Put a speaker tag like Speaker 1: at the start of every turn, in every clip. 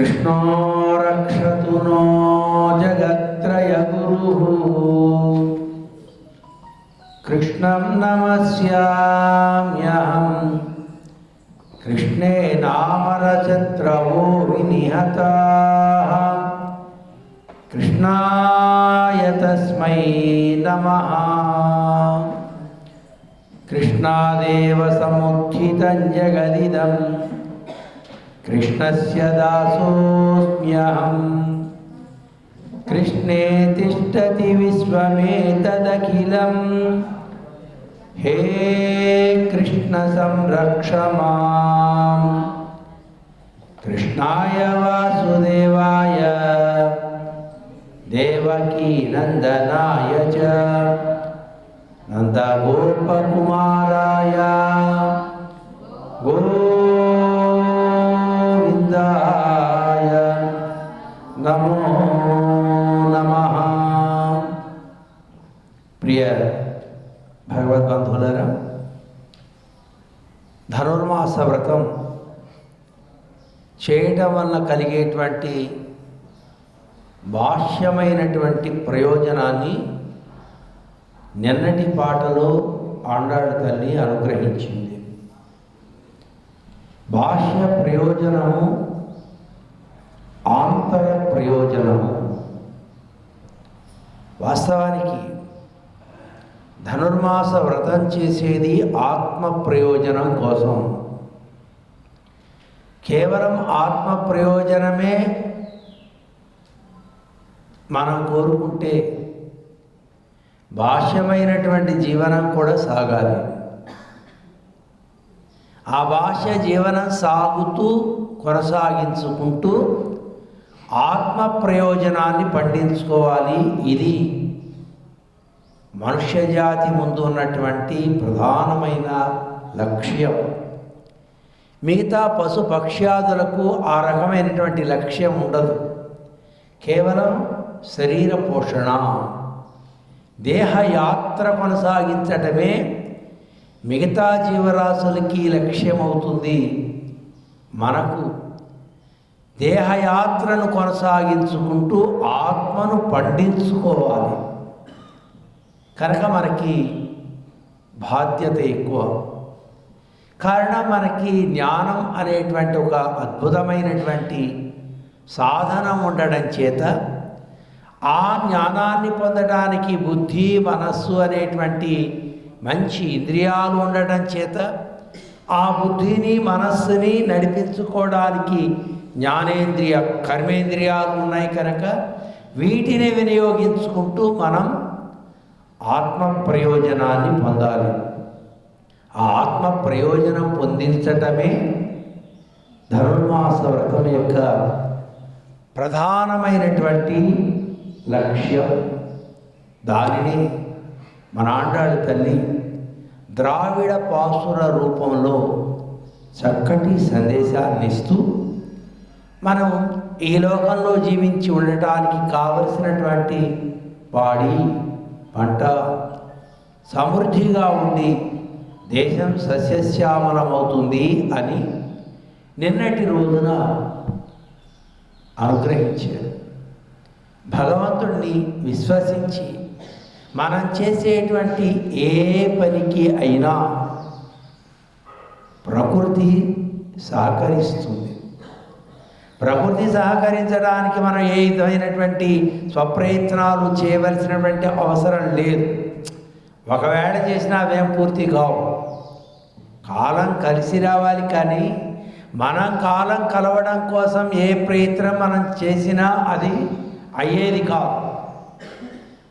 Speaker 1: कृष्णो रक्षतु नो जगत्त्रयगुरुः कृष्णं नमस्याम्यहम् कृष्णे नामरशत्रवो विनिहताः कृष्णाय तस्मै नमः। कृष्णादेव समुत्थितं जगदिदं कृष्णस्य दासोऽस्म्यहम्। कृष्णे तिष्ठति विश्वमेतदखिलं हे कृष्ण संरक्ष माम्। कृष्णाय वासुदेवाय देवकी नंदनाय च नन्दगोपकुमाराय गोविन्दाय नमो नमः। प्रिय భగవద్బంధువులారా, ధనుర్మాస వ్రతం చేయటం వల్ల కలిగేటువంటి బాహ్యమైనటువంటి ప్రయోజనాన్ని నిన్నటి పాటలో ఆండాళ్ళ తల్లి అనుగ్రహించింది. బాహ్య ప్రయోజనము, ఆంతర ప్రయోజనము. వాస్తవానికి ధనుర్మాస వ్రతం చేసేది ఆత్మ ప్రయోజనం కోసం. కేవలం ఆత్మ ప్రయోజనమే మనం కోరుకుంటే బాహ్యమైనటువంటి జీవనం కూడా సాగాలి. ఆ బాహ్య జీవనం సాగుతూ కొనసాగించుకుంటూ ఆత్మ ప్రయోజనాన్ని పండించుకోవాలి. ఇది మనుష్య జాతి ముందు ఉన్నటువంటి ప్రధానమైన లక్ష్యం. మిగతా పశు పక్ష్యాదులకు ఆ రకమైనటువంటి లక్ష్యం ఉండదు. కేవలం శరీర పోషణ, దేహయాత్ర కొనసాగించటమే మిగతా జీవరాశులకి లక్ష్యం అవుతుంది. మనకు దేహయాత్రను కొనసాగించుకుంటూ ఆత్మను పండించుకోవాలి. కనుక మనకి బాధ్యత ఎక్కువ. కారణం మనకి జ్ఞానం అనేటువంటి ఒక అద్భుతమైనటువంటి సాధనం ఉండడం చేత, ఆ జ్ఞానాన్ని పొందడానికి బుద్ధి, మనస్సు అనేటువంటి మంచి ఇంద్రియాలు ఉండటం చేత, ఆ బుద్ధిని మనస్సుని నడిపించుకోవడానికి జ్ఞానేంద్రియ కర్మేంద్రియాలు ఉన్నాయి. కనుక వీటిని వినియోగించుకుంటూ మనం ఆత్మ ప్రయోజనాన్ని పొందాలి. ఆ ఆత్మ ప్రయోజనం పొందించటమే ధనుర్మాస వ్రతం యొక్క ప్రధానమైనటువంటి లక్ష్యం. దానిని మన ఆండాళ్ళ తల్లి ద్రావిడ పాసుర రూపంలో చక్కటి సందేశాన్ని ఇస్తూ, మనం ఈ లోకంలో జీవించి ఉండటానికి కావలసినటువంటి పాడి పంట సమృద్ధిగా ఉండి దేశం సస్యశ్యామలమవుతుంది అని నిన్నటి రోజున అనుగ్రహించారు. భగవంతుడిని విశ్వసించి మనం చేసేటువంటి ఏ పనికి అయినా ప్రకృతి సహకరిస్తుంది. ప్రకృతి సహకరించడానికి మనం ఏ విధమైనటువంటి స్వప్రయత్నాలు చేయవలసినటువంటి అవసరం లేదు. ఒకవేళ చేసినా అవేం పూర్తి కావు. కాలం కలిసి రావాలి. కానీ మనం కాలం కలవడం కోసం ఏ ప్రయత్నం మనం చేసినా అది అయ్యేది కాదు.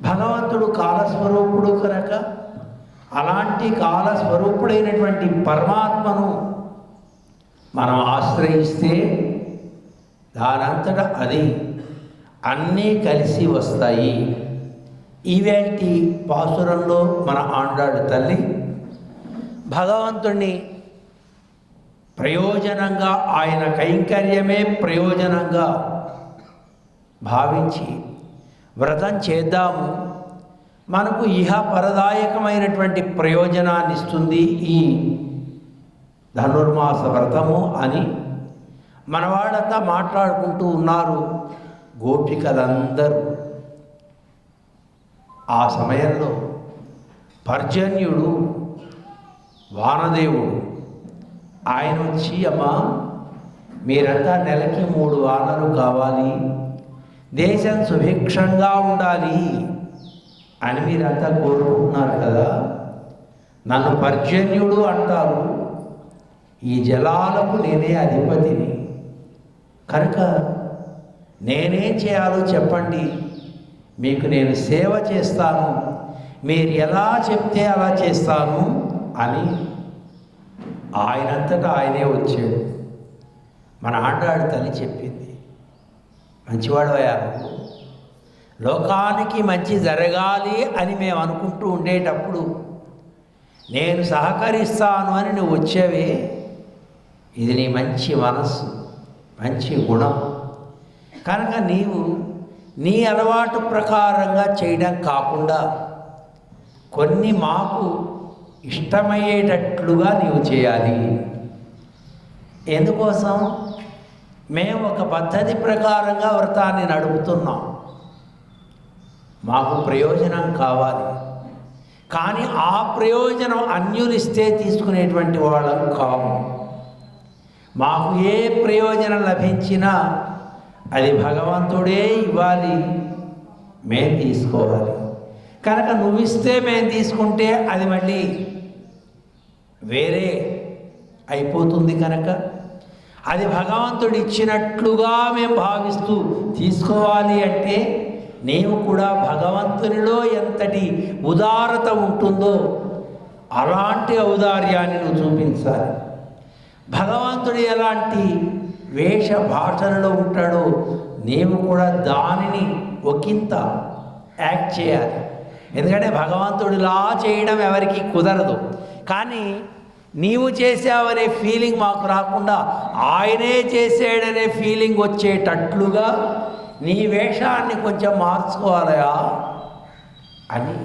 Speaker 1: భగవంతుడు కాలస్వరూపుడు కనుక అలాంటి కాలస్వరూపుడైనటువంటి పరమాత్మను మనం ఆశ్రయిస్తే దానంతటా అది అన్నీ కలిసి వస్తాయి. ఈవేంటి పాసురంలో మన ఆండాళ్ళ తల్లి భగవంతుణ్ణి ప్రయోజనంగా, ఆయన కైంకర్యమే ప్రయోజనంగా భావించి వ్రతం చేద్దాము, మనకు ఇహ పరదాయకమైనటువంటి ప్రయోజనాన్ని ఇస్తుంది ఈ ధనుర్మాస వ్రతము అని మనవాళ్ళంతా మాట్లాడుకుంటూ ఉన్నారు, గోపికలందరూ. ఆ సమయంలో పర్జన్యుడు వానదేవుడు ఆయన వచ్చి, అమ్మా మీరంతా నెలకి 3 వానలు కావాలి, దేశం సుభిక్షంగా ఉండాలి అని మీరంతా కోరుకుంటున్నారు కదా, నన్ను పర్జన్యుడు అంటారు, ఈ జలాలకు నేనే అధిపతిని, కనుక నేనేం చేయాలో చెప్పండి, మీకు నేను సేవ చేస్తాను, మీరు ఎలా చెప్తే అలా చేస్తాను అని ఆయనంతటా ఆయనే వచ్చాడు. మన ఆండాడు తల్లి చెప్పింది, మంచివాడవయ్యా, లోకానికి మంచి జరగాలి అని మేము అనుకుంటూ ఉండేటప్పుడు నేను సహకరిస్తాను అని నువ్వు వచ్చావే, ఇది నీ మంచి మనస్సు, మంచి గుణం, కనుక నీవు నీ అలవాటు ప్రకారంగా చేయడం కాకుండా కొన్ని మాకు ఇష్టమయ్యేటట్లుగా నీవు చేయాలి. ఎందుకోసం? మేము ఒక పద్ధతి ప్రకారంగా వ్రతాన్ని నడుపుతున్నాం, మాకు ప్రయోజనం కావాలి, కానీ ఆ ప్రయోజనం అన్యులిస్తే తీసుకునేటువంటి వాళ్ళం కాము. మాకు ఏ ప్రయోజనం లభించినా అది భగవంతుడే ఇవ్వాలి, మేము తీసుకోవాలి. కనుక నువ్వు ఇస్తే మేము తీసుకుంటే అది మళ్ళీ వేరే అయిపోతుంది. కనుక అది భగవంతుడు ఇచ్చినట్లుగా మేము భావిస్తూ తీసుకోవాలి అంటే నీవు కూడా భగవంతునిలో ఎంతటి ఉదారత ఉంటుందో అలాంటి ఔదార్యాన్ని నువ్వు చూపించాలి. భగవంతుడు ఎలాంటి వేష భాషలలో ఉంటాడో నీవు కూడా దానిని ఒకంత యాక్ట్ చేయాలి. ఎందుకంటే భగవంతుడిలా చేయడం ఎవరికి కుదరదు, కానీ నీవు చేసావనే ఫీలింగ్ మాకు రాకుండా ఆయనే చేసాడనే ఫీలింగ్ వచ్చేటట్లుగా నీ వేషాన్ని కొంచెం మార్చుకోవాలయా అని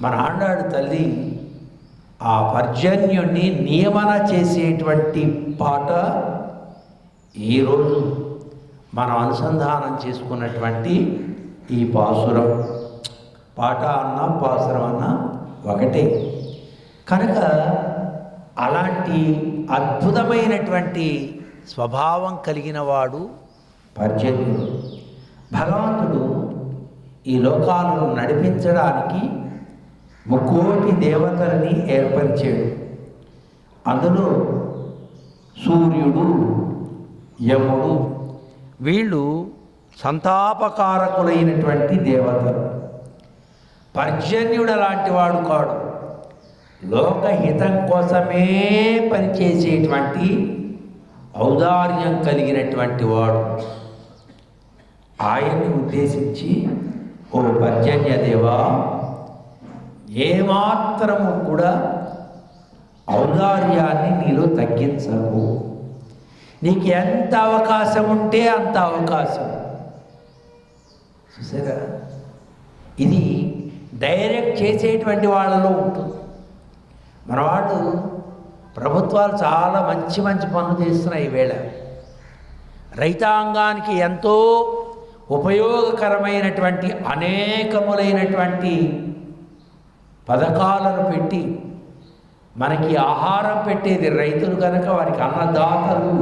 Speaker 1: మన ఆండాడు తల్లి ఆ పర్జన్యుణ్ణి నియమన చేసేటువంటి పాట ఈరోజు మనం అనుసంధానం చేసుకున్నటువంటి ఈ పాసురం. పాట అన్నా పాసురం అన్నా ఒకటే. కనుక అలాంటి అద్భుతమైనటువంటి స్వభావం కలిగిన వాడు పర్జన్యుడు. భగవంతుడు ఈ లోకాలను నడిపించడానికి 3 కోటి దేవతలని ఏర్పరిచాడు. అందులో సూర్యుడు, యముడు వీళ్ళు సంతాపకారకులైనటువంటి దేవతలు. పర్జన్యుడు అలాంటి వాడు కాడు, లోకహితం కోసమే పనిచేసేటువంటి ఔదార్యం కలిగినటువంటి వాడు. ఆయన్ని ఉద్దేశించి, ఓ పర్జన్యదేవా, ఏమాత్రము కూడా ఔదార్యాన్ని నీలో తగ్గించకు, నీకు ఎంత అవకాశం ఉంటే అంత అవకాశం. చూసారా, ఇది డైరెక్ట్ చేసేటువంటి వాళ్ళలో ఉంటుంది. మనవాడు ప్రభుత్వాలు చాలా మంచి మంచి పనులు చేస్తున్నాయి ఈవేళ. రైతాంగానికి ఎంతో ఉపయోగకరమైనటువంటి అనేకములైనటువంటి పథకాలను పెట్టి మనకి ఆహారం పెట్టేది రైతులు కనుక వారికి అన్నదాతలు.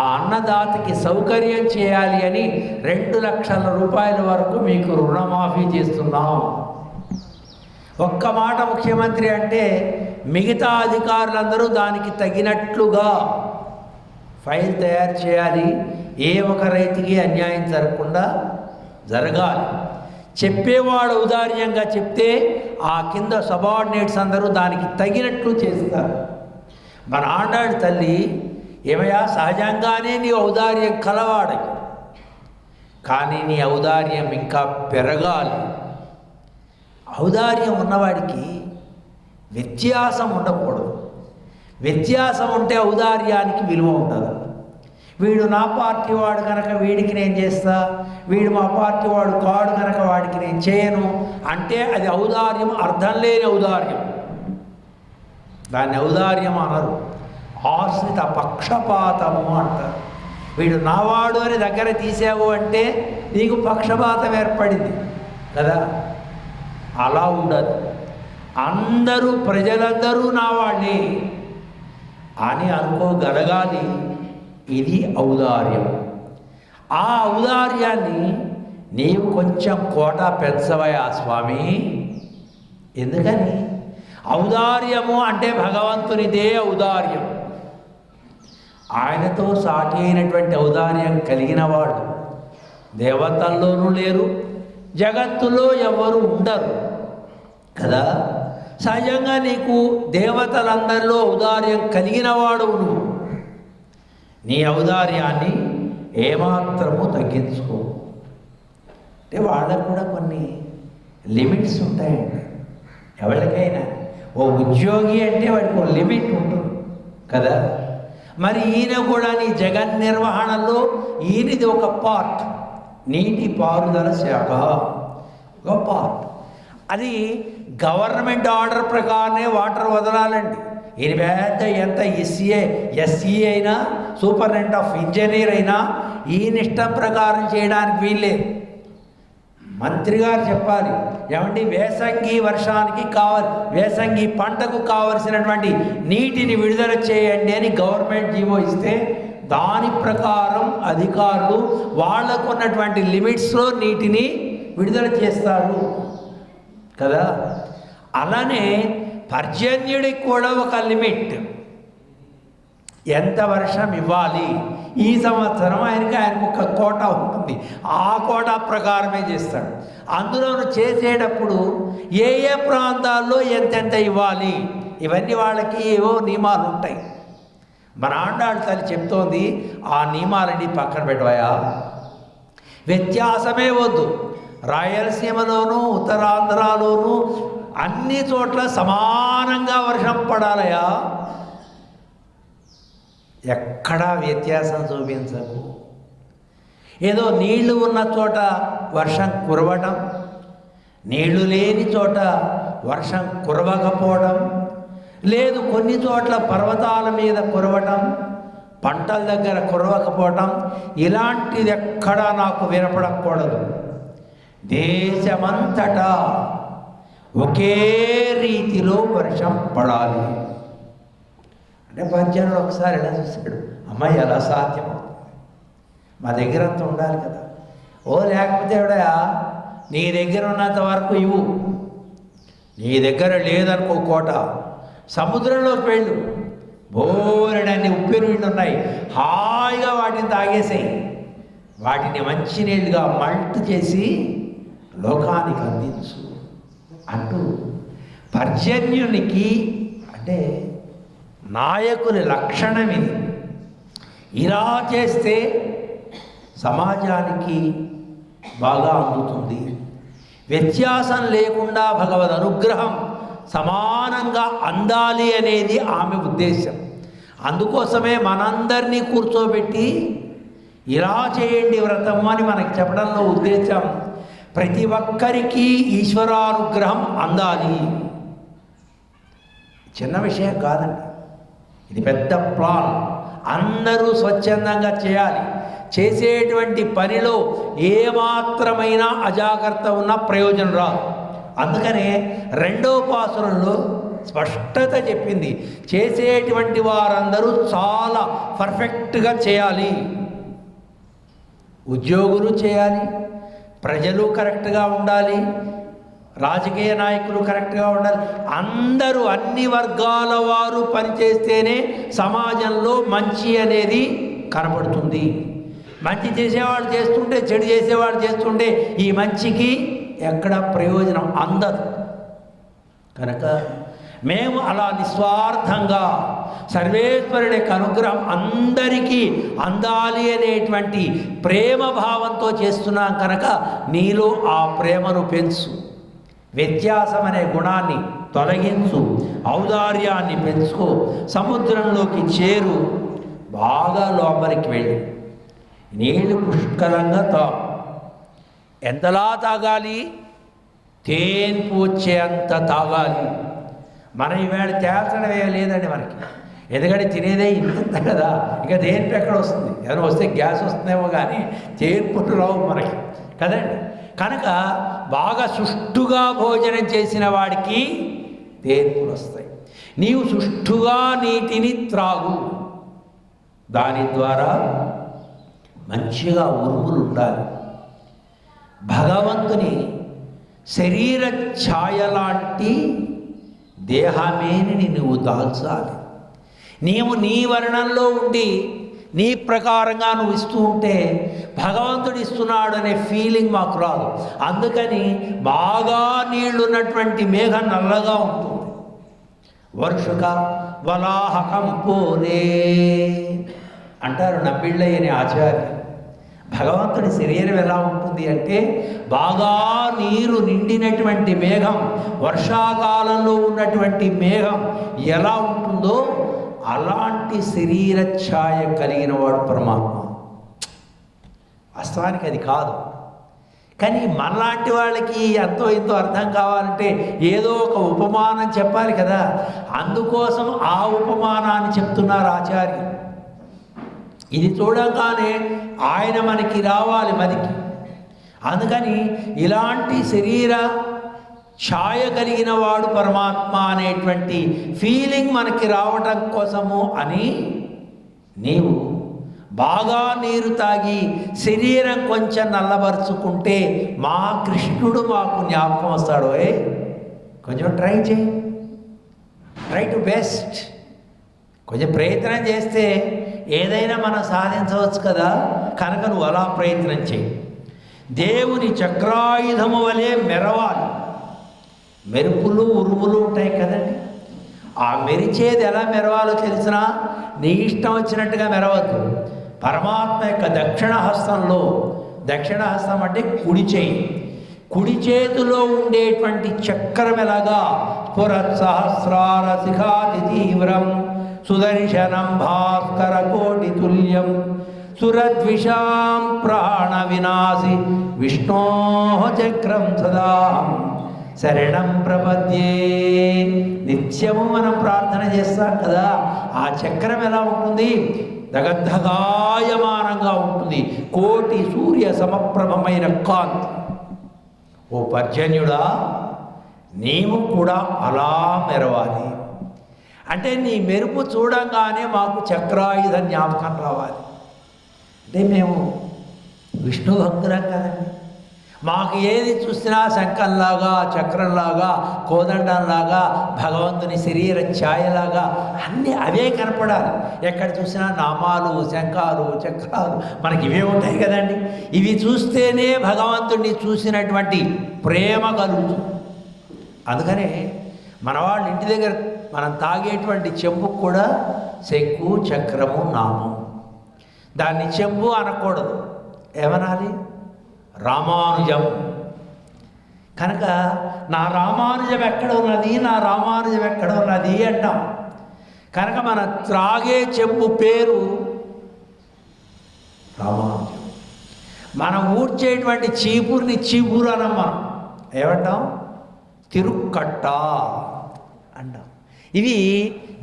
Speaker 1: ఆ అన్నదాతకి సౌకర్యం చేయాలి అని 2 లక్షల రూపాయల వరకు మీకు రుణమాఫీ చేస్తున్నాం. ఒక్క మాట ముఖ్యమంత్రి అంటే మిగతా అధికారులందరూ దానికి తగినట్లుగా ఫైల్ తయారు చేయాలి. ఏ ఒక రైతుకి అన్యాయం జరగకుండా జరగాలి. చెప్పేవాడు ఔదార్యంగా చెప్తే ఆ కింద సబార్డినేట్స్ అందరూ దానికి తగినట్లు చేస్తారు. మన ఆండాడు తల్లి, ఏమయ్యా, సహజంగానే నీ ఔదార్యం కలవాడకి, కానీ నీ ఔదార్యం ఇంకా పెరగాలి. ఔదార్యం ఉన్నవాడికి వ్యత్యాసం ఉండకూడదు. వ్యత్యాసం ఉంటే ఔదార్యానికి విలువ ఉండదు. వీడు నా పార్టీ వాడు కనుక వీడికి నేను చేస్తా, వీడు మా పార్టీ వాడు కాడు కనుక వాడికి నేను చేయను అంటే అది ఔదార్యం, అర్థం లేని ఔదార్యం. దాన్ని ఔదార్యం అనరు, ఆశ్రిత పక్షపాతము అంటారు. వీడు నావాడు అని దగ్గర తీసావు అంటే నీకు పక్షపాతం ఏర్పడింది కదా. అలా ఉండదు. అందరూ ప్రజలందరూ నా వాళ్ళే అని అనుకోగలగాలి. ఇది ఔదార్యం. ఆ ఔదార్యాన్ని నీవు కొంచెం కోట పెంచవయా స్వామి. ఎందుకని? ఔదార్యము అంటే భగవంతునిదే ఔదార్యం. ఆయనతో సాటి అయినటువంటి ఔదార్యం కలిగిన వాడు దేవతల్లోనూ లేరు, జగత్తులో ఎవరు ఉండరు కదా. సహజంగా నీకు దేవతలందరిలో ఔదార్యం కలిగిన వాడు నువ్వు. నీ ఔదార్యాన్ని ఏమాత్రము తగ్గించుకో. అంటే వాళ్ళకు కూడా కొన్ని లిమిట్స్ ఉంటాయండి. ఎవరికైనా ఓ ఉద్యోగి అంటే వాడికి ఒక లిమిట్ ఉంటుంది కదా. మరి ఈయన కూడా నీ జగన్ నిర్వహణలో ఈయనది ఒక పార్ట్. నీటి పారుదల శాఖ ఒక పార్ట్. అది గవర్నమెంట్ ఆర్డర్ ప్రకారమే వాటర్ వదలాలండి. ఈయన పెద్ద ఎంత ఎస్సీ అయినా సూపరింటెండెంట్ ఆఫ్ ఇంజనీర్ అయినా ఈయన ఇష్టం ప్రకారం చేయడానికి వీల్లేదు. మంత్రి గారు చెప్పాలి, ఏమంటే వేసంగి పంటకు కావలసినటువంటి నీటిని విడుదల చేయండి అని గవర్నమెంట్ జీవో ఇస్తే దాని ప్రకారం అధికారులు వాళ్ళకు ఉన్నటువంటి లిమిట్స్లో నీటిని విడుదల చేస్తారు కదా. అలానే పర్జన్యుడికి కూడా ఒక లిమిట్, ఎంత వర్షం ఇవ్వాలి. ఈ సంవత్సరం ఆయనకు ఒక కోటా ఉంటుంది, ఆ కోటా ప్రకారమే చేస్తాడు. అందులోను చేసేటప్పుడు ఏ ఏ ప్రాంతాల్లో ఎంతెంత ఇవ్వాలి ఇవన్నీ వాళ్ళకి ఏవో నియమాలు ఉంటాయి. మన ఆండాళ్ళ తల్లి చెప్తోంది, ఆ నియమాలని పక్కన పెట్టవయా. వ్యత్యాసమే వద్దు. రాయలసీమలోనూ ఉత్తరాంధ్రలోనూ అన్ని చోట్ల సమానంగా వర్షం పడాలయా. ఎక్కడా వ్యత్యాసం చూపించకు. ఏదో నీళ్లు ఉన్న చోట వర్షం కురవడం, నీళ్లు లేని చోట వర్షం కురవకపోవడం, లేదు కొన్ని చోట్ల పర్వతాల మీద కురవటం, పంటల దగ్గర కురవకపోవటం, ఇలాంటిది ఎక్కడా నాకు వినపడకూడదు. దేశమంతటా ఒకే రీతిలో వర్షం పడాలి. అంటే పర్జనుడు ఒకసారి ఎలా చూశాడు, అమ్మాయి ఎలా సాధ్యమవుతుంది, మా దగ్గర అంత ఉండాలి కదా. ఓ లేకపోతే ఎవడయా నీ దగ్గర ఉన్నంత వరకు ఇవ్వు, నీ దగ్గర లేదనుకో కోట, సముద్రంలోకి వెళ్ళు, బోరెడన్ని ఉప్పు నీళ్ళు ఉన్నాయి, హాయిగా వాటిని తాగేసాయి, వాటిని మంచినీళ్ళుగా మల్ట్ చేసి లోకానికి అందించు అంటూ పర్జన్యునికి అంటే నాయకుని లక్షణం ఇది. ఇలా చేస్తే సమాజానికి బాగా అందుతుంది. వ్యత్యాసం లేకుండా భగవద్ అనుగ్రహం సమానంగా అందాలి అనేది ఆమె ఉద్దేశం. అందుకోసమే మనందరినీ కూర్చోబెట్టి ఇలా చేయండి వ్రతం అని మనకి చెప్పడంలో ఉద్దేశం, ప్రతి ఒక్కరికి ఈశ్వరానుగ్రహం అందాలి. చిన్న విషయం కాదండి, ఇది పెద్ద ప్లాన్. అందరూ స్వచ్ఛందంగా చేయాలి. చేసేటువంటి పనిలో ఏమాత్రమైన అజాగ్రత్త ఉన్న ప్రయోజనం రాదు. అందుకనే రెండో పాసురంలో స్పష్టత చెప్పింది, చేసేటువంటి వారందరూ చాలా పర్ఫెక్ట్గా చేయాలి. ఉద్యోగులు చేయాలి, ప్రజలు కరెక్ట్గా ఉండాలి, రాజకీయ నాయకులు కరెక్ట్గా ఉండాలి. అందరూ అన్ని వర్గాల వారు పనిచేస్తేనే సమాజంలో మంచి అనేది కనబడుతుంది. మంచి చేసేవాళ్ళు చేస్తుంటే, చెడు చేసేవాళ్ళు చేస్తుంటే ఈ మంచికి ఎక్కడ ప్రయోజనం అందదు. కనుక మేము అలా నిస్వార్థంగా సర్వేశ్వరుడి యొక్క అనుగ్రహం అందరికీ అందాలి అనేటువంటి ప్రేమ భావంతో చేస్తున్నాం. కనుక నీలో ఆ ప్రేమను పెంచు, వ్యత్యాసం అనే గుణాన్ని తొలగించు, ఔదార్యాన్ని పెంచుకో, సముద్రంలోకి చేరు, బాగా లోపలికి వెళ్ళి నీళ్లు పుష్కలంగా తాగు. ఎంతలా తాగాలి? తేన్పు వచ్చే అంత తాగాలి. మనం ఈవేళ తేల్చడమే లేదండి మనకి. ఎందుకంటే తినేదే ఇంత కదా, ఇక దేనికి ఎక్కడ వస్తుంది, ఏదైనా వస్తే గ్యాస్ వస్తుందేమో కానీ చేర్పులు రావు మనకి కదండి. కనుక బాగా సుష్టుగా భోజనం చేసిన వాడికి తేర్పులు వస్తాయి. నీవు సుష్టుగా నీటిని త్రాగు, దాని ద్వారా మంచిగా ఉరుములు ఉండాలి. భగవంతుని శరీర ఛాయ లాంటి దేహమేని నువ్వు దాల్చాలి. నీవు నీ వర్ణంలో ఉండి నీ ప్రకారంగా నువ్వు ఇస్తూ ఉంటే భగవంతుడు ఇస్తున్నాడు అనే ఫీలింగ్ మాకు రాదు. అందుకని బాగా నీళ్లున్నటువంటి మేఘం నల్లగా ఉంటుంది. వర్షుక వలాహకం పోలే అంటారు నమ్మిళ్ళయ్య అనే ఆచార్య. భగవంతుడి శరీరం ఎలా ఉంటుంది అంటే బాగా నీరు నిండినటువంటి మేఘం, వర్షాకాలంలో ఉన్నటువంటి మేఘం ఎలా ఉంటుందో అలాంటి శరీర ఛాయ కలిగిన వాడు పరమాత్మ. వాస్తవానికి అది కాదు, కానీ మనలాంటి వాళ్ళకి ఎంతో ఎంతో అర్థం కావాలంటే ఏదో ఒక ఉపమానం చెప్పాలి కదా. అందుకోసం ఆ ఉపమానాన్ని చెప్తున్నారు ఆచార్యులు. ఇది చూడగానే ఆయన మనకి రావాలి మదికి. అందుకని ఇలాంటి శరీర ఛాయ కలిగిన వాడు పరమాత్మ అనేటువంటి ఫీలింగ్ మనకి రావటం కోసము అని నీవు బాగా నీరు తాగి శరీరం కొంచెం నల్లబరుచుకుంటే మా కృష్ణుడు మాకు జ్ఞాపకం వస్తాడు. కొంచెం ట్రై చేయి, ట్రై టు బెస్ట్. కొంచెం ప్రయత్నం చేస్తే ఏదైనా మనం సాధించవచ్చు కదా. కనుక నువ్వు అలా ప్రయత్నం చేయి. దేవుని చక్రాయుధము వలె మెరవాలి. మెరుపులు ఉరుములు ఉంటాయి కదండి. ఆ మెరిచేది ఎలా మెరవాలో తెలిసినా నీ ఇష్టం వచ్చినట్టుగా మెరవద్దు. పరమాత్మ యొక్క దక్షిణ హస్తంలో, దక్షిణ హస్తం అంటే కుడి చేయి, కుడి చేతిలో ఉండేటువంటి చక్రం ఎలాగా స్ఫురత్సహస్రార శిఖాతి తీవ్రం సుదర్శనం భాస్కర కోటి తుల్యం సురద్విషాం ప్రాణ వినాశి విష్ణో చక్రం సదాహం శరణం ప్రపద్యే. నిత్యము మనం ప్రార్థన చేస్తాం కదా. ఆ చక్రం ఎలా ఉంటుంది? దగద్ధగాయమానంగా ఉంటుంది. కోటి సూర్య సమప్రభమైన కాంతి. ఓ పర్జన్యుడా, నీవు కూడా అలా మెరవాలి. అంటే నీ మెరుపు చూడంగానే మాకు చక్రాయుధ జ్ఞాపకం రావాలి. అంటే మేము విష్ణు భక్తులం కదండి. మాకు ఏది చూసినా శంఖంలాగా, చక్రంలాగా, కోదండంలాగా, భగవంతుని శరీర ఛాయలాగా అన్నీ అవే కనపడాలి. ఎక్కడ చూసినా నామాలు, శంఖాలు, చక్రాలు మనకి ఇవే ఉంటాయి కదండి. ఇవి చూస్తేనే భగవంతుడిని చూసినటువంటి ప్రేమ కలుగుతుంది. అందుకనే మన వాళ్ళ ఇంటి దగ్గర మనం తాగేటువంటి చెంబుకు కూడా శంకు, చక్రము, నామం. దాన్ని చెంబు అనకూడదు, ఏమనాలి? రామానుజం. కనుక నా రామానుజం ఎక్కడ ఉన్నది, నా రామానుజం ఎక్కడ ఉన్నది అంటాం. కనుక మన త్రాగే చెంబు పేరు రామానుజం. మనం ఊడ్చేటువంటి చీపురుని చీపురు అనం. మనం ఏమంటాం? తిరుక్కట్ట అంటాం. ఇవి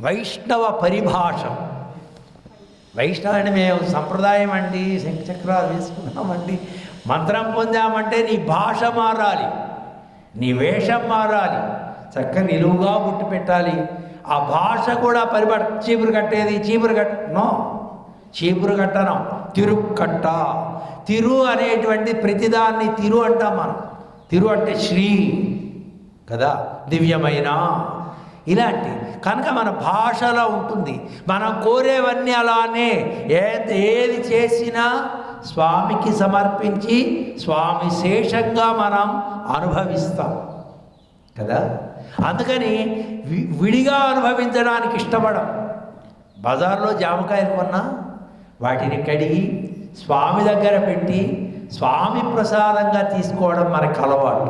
Speaker 1: వైష్ణవ పరిభాష. వైష్ణవుని మేము సంప్రదాయం అండి, శంఖచక్రాలు వేసుకున్నామండి, మంత్రం పొందామంటే నీ భాష మారాలి, నీ వేషం మారాలి, చక్క నిలువుగా పుట్టి పెట్టాలి. ఆ భాష కూడా పరిభాష. చీపురు కట్టేది చీపురు కట్టనో, చీపురు కట్టను, తిరుక్కట్ట. తిరు అనేటువంటి ప్రతిదాన్ని తిరు అంటాం మనం. తిరు అంటే శ్రీ కదా, దివ్యమైన ఇలాంటి. కనుక మన భాషలో ఉంటుంది. మనం కోరేవన్నీ అలానే. ఏది చేసినా స్వామికి సమర్పించి స్వామి శేషంగా మనం అనుభవిస్తాం కదా. అందుకని విడిగా అనుభవించడానికి ఇష్టపడం. బజార్లో జామకాయలు కొన్నా వాటిని కడిగి స్వామి దగ్గర పెట్టి స్వామి ప్రసాదంగా తీసుకోవడం మనకు అలవాటు.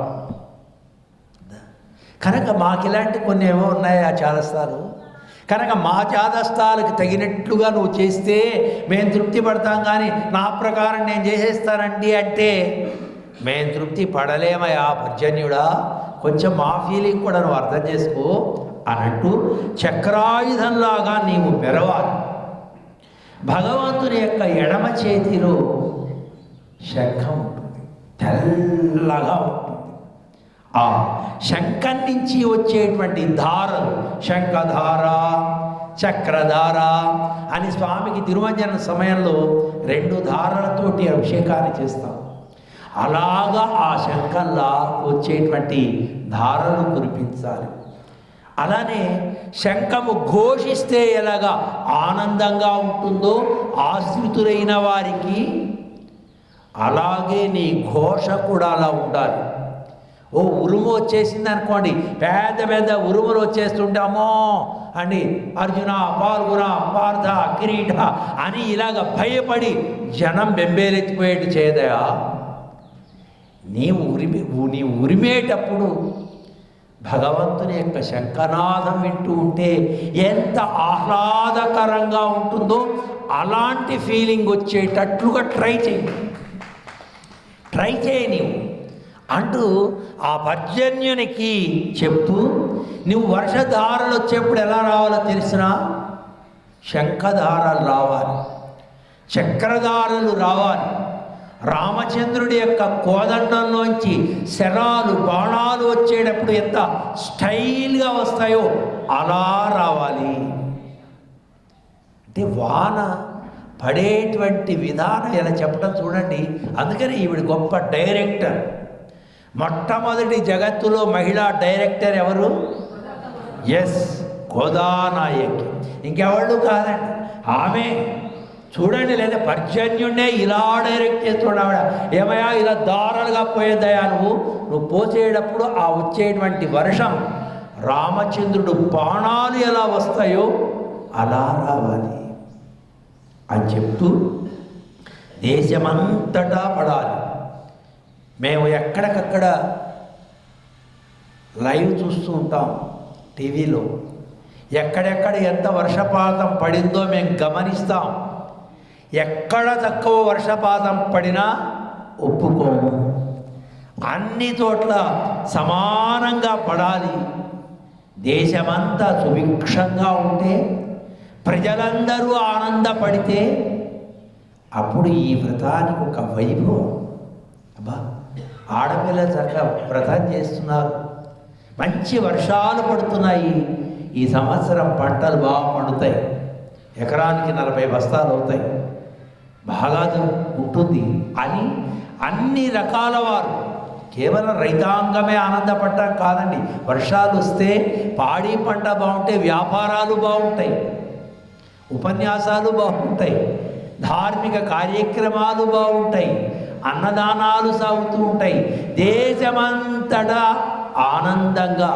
Speaker 1: కనుక మాకు ఇలాంటి కొన్ని ఏమో ఉన్నాయి ఆ చాదస్తాలు. కనుక మా చాదస్తాలకు తగినట్లుగా నువ్వు చేస్తే మేము తృప్తి పడతాం. కానీ నా ప్రకారం నేను చేసేస్తానండి అంటే మేము తృప్తి పడలేమయ్యా పర్జన్యుడా. కొంచెం మా ఫీలింగ్ కూడా నువ్వు అర్థం చేసుకో అనంటూ చక్రాయుధంలాగా నీవు మెరవాలి. భగవంతుని యొక్క ఎడమ చేతిలో శంఖం ఉంటుంది, తెల్లగా ఉంటుంది. ఆ శంఖం నుంచి వచ్చేటువంటి ధారలు శంఖధార, చక్రధార అని స్వామికి తిరుమంజన సమయంలో 2 ధారలతోటి అభిషేకాన్ని చేస్తాం. అలాగా ఆ శంఖంలా వచ్చేటువంటి ధారలు కురిపించాలి. అలానే శంఖము ఘోషిస్తే ఎలాగా ఆనందంగా ఉంటుందో ఆశ్రితులైన వారికి, అలాగే నీ ఘోష కూడా అలా ఉండాలి. ఓ ఉరుము వచ్చేసింది అనుకోండి, పెద్ద పెద్ద ఉరుములు వచ్చేస్తుంటామో అండి, అర్జున, పాల్గొన, పార్థ, కిరీట అని ఇలాగ భయపడి జనం బెంబేలెత్తిపోయేట్టు చేయదయా. నీవు ఉరిమేటప్పుడు భగవంతుని యొక్క శంఖనాదం వింటూ ఉంటే ఎంత ఆహ్లాదకరంగా ఉంటుందో అలాంటి ఫీలింగ్ వచ్చేటట్లుగా ట్రై చేయి నీవు అంటూ ఆ పర్జన్యునికి చెప్తూ, నువ్వు వర్షధారలు వచ్చేప్పుడు ఎలా రావాలో తెలిసినా శంఖధారలు రావాలి, చక్రధారలు రావాలి. రామచంద్రుడి యొక్క కోదండంలోంచి శరాలు, బాణాలు వచ్చేటప్పుడు ఎంత స్టైల్గా వస్తాయో అలా రావాలి. అంటే వాన పడేటువంటి విధానం ఎలా చెప్పడం చూడండి. అందుకని ఈవిడ గొప్ప డైరెక్టర్. మొట్టమొదటి జగత్తులో మహిళా డైరెక్టర్ ఎవరు? ఎస్, గోదానాయకి. ఇంకెవళ్ళు కాదండి, ఆమె. చూడండి, లేదా పర్జన్యుడినే ఇలా డైరెక్ట్ చేస్తున్నాడు ఆవిడ. ఏమయ్యా ఇలా దారాలుగా పోయేదయా, నువ్వు పోసేటప్పుడు ఆ వచ్చేటువంటి వర్షం రామచంద్రుడు బాణాలు ఎలా వస్తాయో అలా రావాలి అని చెప్తూ దేశమంతటా పడాలి. మేము ఎక్కడికక్కడ లైవ్ చూస్తూ ఉంటాం టీవీలో. ఎక్కడెక్కడ ఎంత వర్షపాతం పడిందో మేము గమనిస్తాం. ఎక్కడ తక్కువ వర్షపాతం పడినా ఒప్పుకోము. అన్ని చోట్ల సమానంగా పడాలి. దేశమంతా సుభిక్షంగా ఉంటే, ప్రజలందరూ ఆనందపడితే అప్పుడు ఈ వ్రతానికి ఒక వైభవం. అబ్బా, ఆడపిల్ల చక్కగా వ్రతం చేస్తున్నారు, మంచి వర్షాలు పడుతున్నాయి, ఈ సంవత్సరం పంటలు బాగా పండుతాయి, ఎకరానికి 40 బస్తాలు అవుతాయి, బాగా ఉంటుంది అని అన్ని రకాల వారు, కేవలం రైతాంగమే ఆనందపడటం కాదండి. వర్షాలు వస్తే పాడి పంట బాగుంటే వ్యాపారాలు బాగుంటాయి, ఉపన్యాసాలు బాగుంటాయి, ధార్మిక కార్యక్రమాలు బాగుంటాయి, అన్నదానాలు సాగుతూ ఉంటాయి. దేశమంతటా ఆనందంగా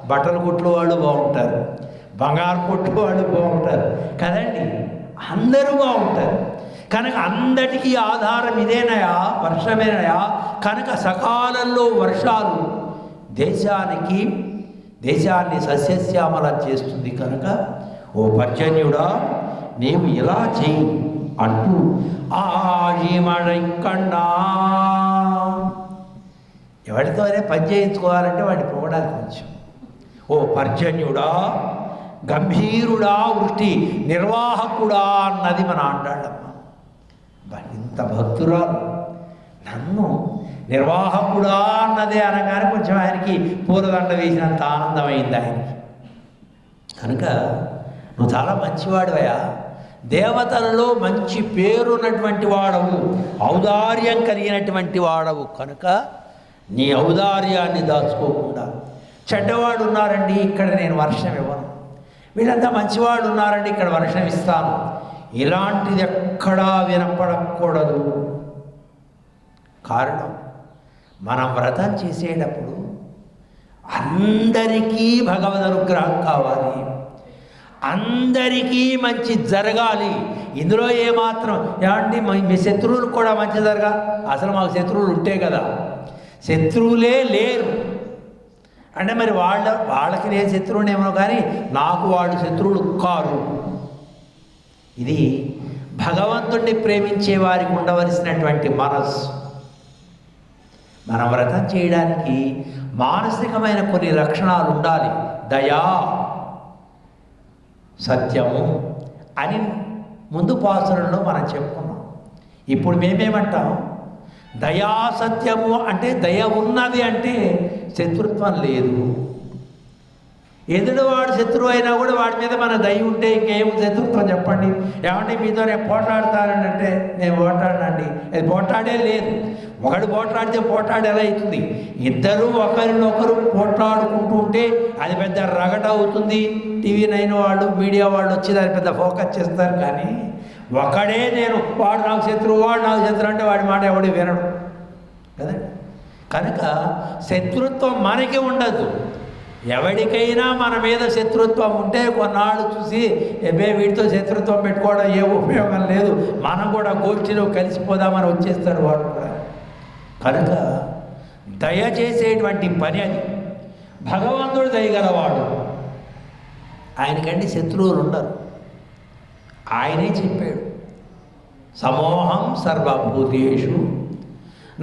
Speaker 1: బట్టలు కొట్లు వాళ్ళు బాగుంటారు, బంగారు కొట్లు వాళ్ళు బాగుంటారు కదండి, అందరూ బాగుంటారు. కనుక అందరికీ ఆధారం ఇదేనయా, వర్షమేనయా. కనుక సకాలంలో వర్షాలు దేశాన్ని సస్యశ్యామలం చేస్తుంది. కనుక ఓ పర్జన్యుడా, నీవు ఇలా చెయ్యి అంటూ ఆళిమడైకన్నా. ఎవరితోనే పని చేయించుకోవాలంటే వాడిని పొగడానికి కొంచెం. ఓ పర్జన్యుడా, గంభీరుడా, వృష్టి నిర్వాహకుడా అన్నది మన ఆండాళ్ళమ్మ. ఇంత భక్తురాలు నన్ను నిర్వాహకుడా అన్నదే అనగానే కొంచెం ఆయనకి పూలదండ వేసినంత ఆనందమైంది ఆయనకి. కనుక నువ్వు చాలా మంచివాడివయ్యా, దేవతలలో మంచి పేరున్నటువంటి వాడవు, ఔదార్యం కలిగినటువంటి వాడవు. కనుక నీ ఔదార్యాన్ని దాచుకోకుండా, చెడ్డవాడు ఉన్నారండి ఇక్కడ నేను వర్షం ఇవ్వను, వీళ్ళంతా మంచివాడు ఉన్నారండి ఇక్కడ వర్షం ఇస్తాను, ఇలాంటిది ఎక్కడా వినపడకూడదు. కారణం, మనం వ్రతం చేసేటప్పుడు అందరికీ భగవద్ అనుగ్రహం కావాలి, అందరికీ మంచి జరగాలి. ఇందులో ఏమాత్రం ఏమండి మీ శత్రువులు కూడా మంచి జరగా, అసలు మాకు శత్రువులు ఉంటే కదా, శత్రువులే లేరు అంటే మరి వాళ్ళకి నేను శత్రువునేమో కానీ నాకు వాళ్ళు శత్రువులు కారు. ఇది భగవంతుణ్ణి ప్రేమించే వారికి ఉండవలసినటువంటి మనస్సు. మనం వ్రతం చేయడానికి మానసికమైన కొన్ని లక్షణాలు ఉండాలి. దయా, సత్యము అని ముందు పాసురంలో మనం చెప్పుకున్నాం. ఇప్పుడు మేమేమంటాం? దయాసత్యము అంటే దయ ఉన్నది అంటే శత్రుత్వం లేదు. ఎదుటివాడు శత్రువు అయినా కూడా వాడి మీద మన దయ ఉంటే ఇంకేం శత్రుత్వం చెప్పండి? ఏమంటే మీతో నేను పోట్లాడతానంటే నేను పోట్లాడనండి, అది పోట్లాడే లేదు. ఒకడు పోట్లాడితే పోట్లాడే ఎలా అవుతుంది? ఇద్దరు ఒకరినొకరు పోట్లాడుకుంటూ ఉంటే అది పెద్ద రగట అవుతుంది. టీవీ 9 వాళ్ళు మీడియా వాళ్ళు వచ్చి దాన్ని పెద్ద ఫోకస్ చేస్తారు. కానీ ఒకడే నేను వాడు నాకు శత్రువు వాడు నాకు శత్రువు అంటే వాడి మాట ఎవడు వినడు కదండి. కనుక శత్రుత్వం మనకి ఉండదు. ఎవరికైనా మన మీద శత్రుత్వం ఉంటే కొన్నాళ్ళు చూసి వీటితో శత్రుత్వం పెట్టుకోవడం ఏ ఉపయోగం లేదు, మనం కూడా గోష్ఠిలో కలిసిపోదామని వచ్చేస్తాడు వాడు కూడా. కనుక దయచేసేటువంటి పని అది. భగవంతుడు దయగలవాడు, ఆయనకంటే శత్రువులు ఉండరు. ఆయనే చెప్పాడు, సమోహం సర్వభూతేషు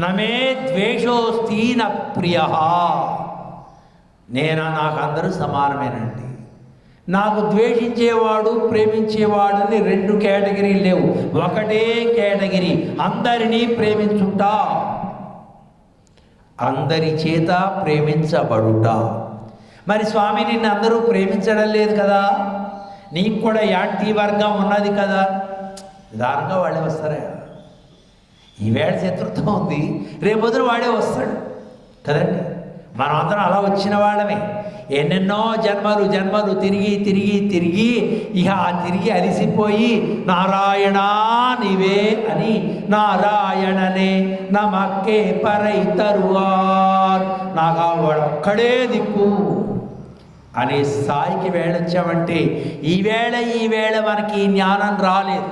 Speaker 1: నమే ద్వేషోస్తి న ప్రియ. నాకు అందరూ సమానమేనండి. నాకు ద్వేషించేవాడు ప్రేమించేవాడు అని 2 కేటగిరీలు లేవు, ఒకటే కేటగిరీ, అందరినీ ప్రేమించుట, అందరి చేత ప్రేమించబడుట. మరి స్వామి నిన్ను అందరూ ప్రేమించడం లేదు కదా, నీకు కూడా యాంటీ వర్గం ఉన్నది కదా, నిదానంగా వాళ్ళే వస్తారా? ఈవేళ శత్రుత్వం ఉంది, రేపొద్దున వాడే వస్తాడు కదండి. మనం అందరం అలా వచ్చిన వాళ్ళమే. ఎన్నెన్నో జన్మలు జన్మలు తిరిగి తిరిగి తిరిగి ఇక తిరిగి అలిసిపోయి నారాయణ నీవే అని నారాయణనే నమక్కే పరై తరువార్, నాకు వాడొక్కడే దిక్కు అనే స్థాయికి వేళొచ్చామంటే ఈవేళ మనకి జ్ఞానం రాలేదు.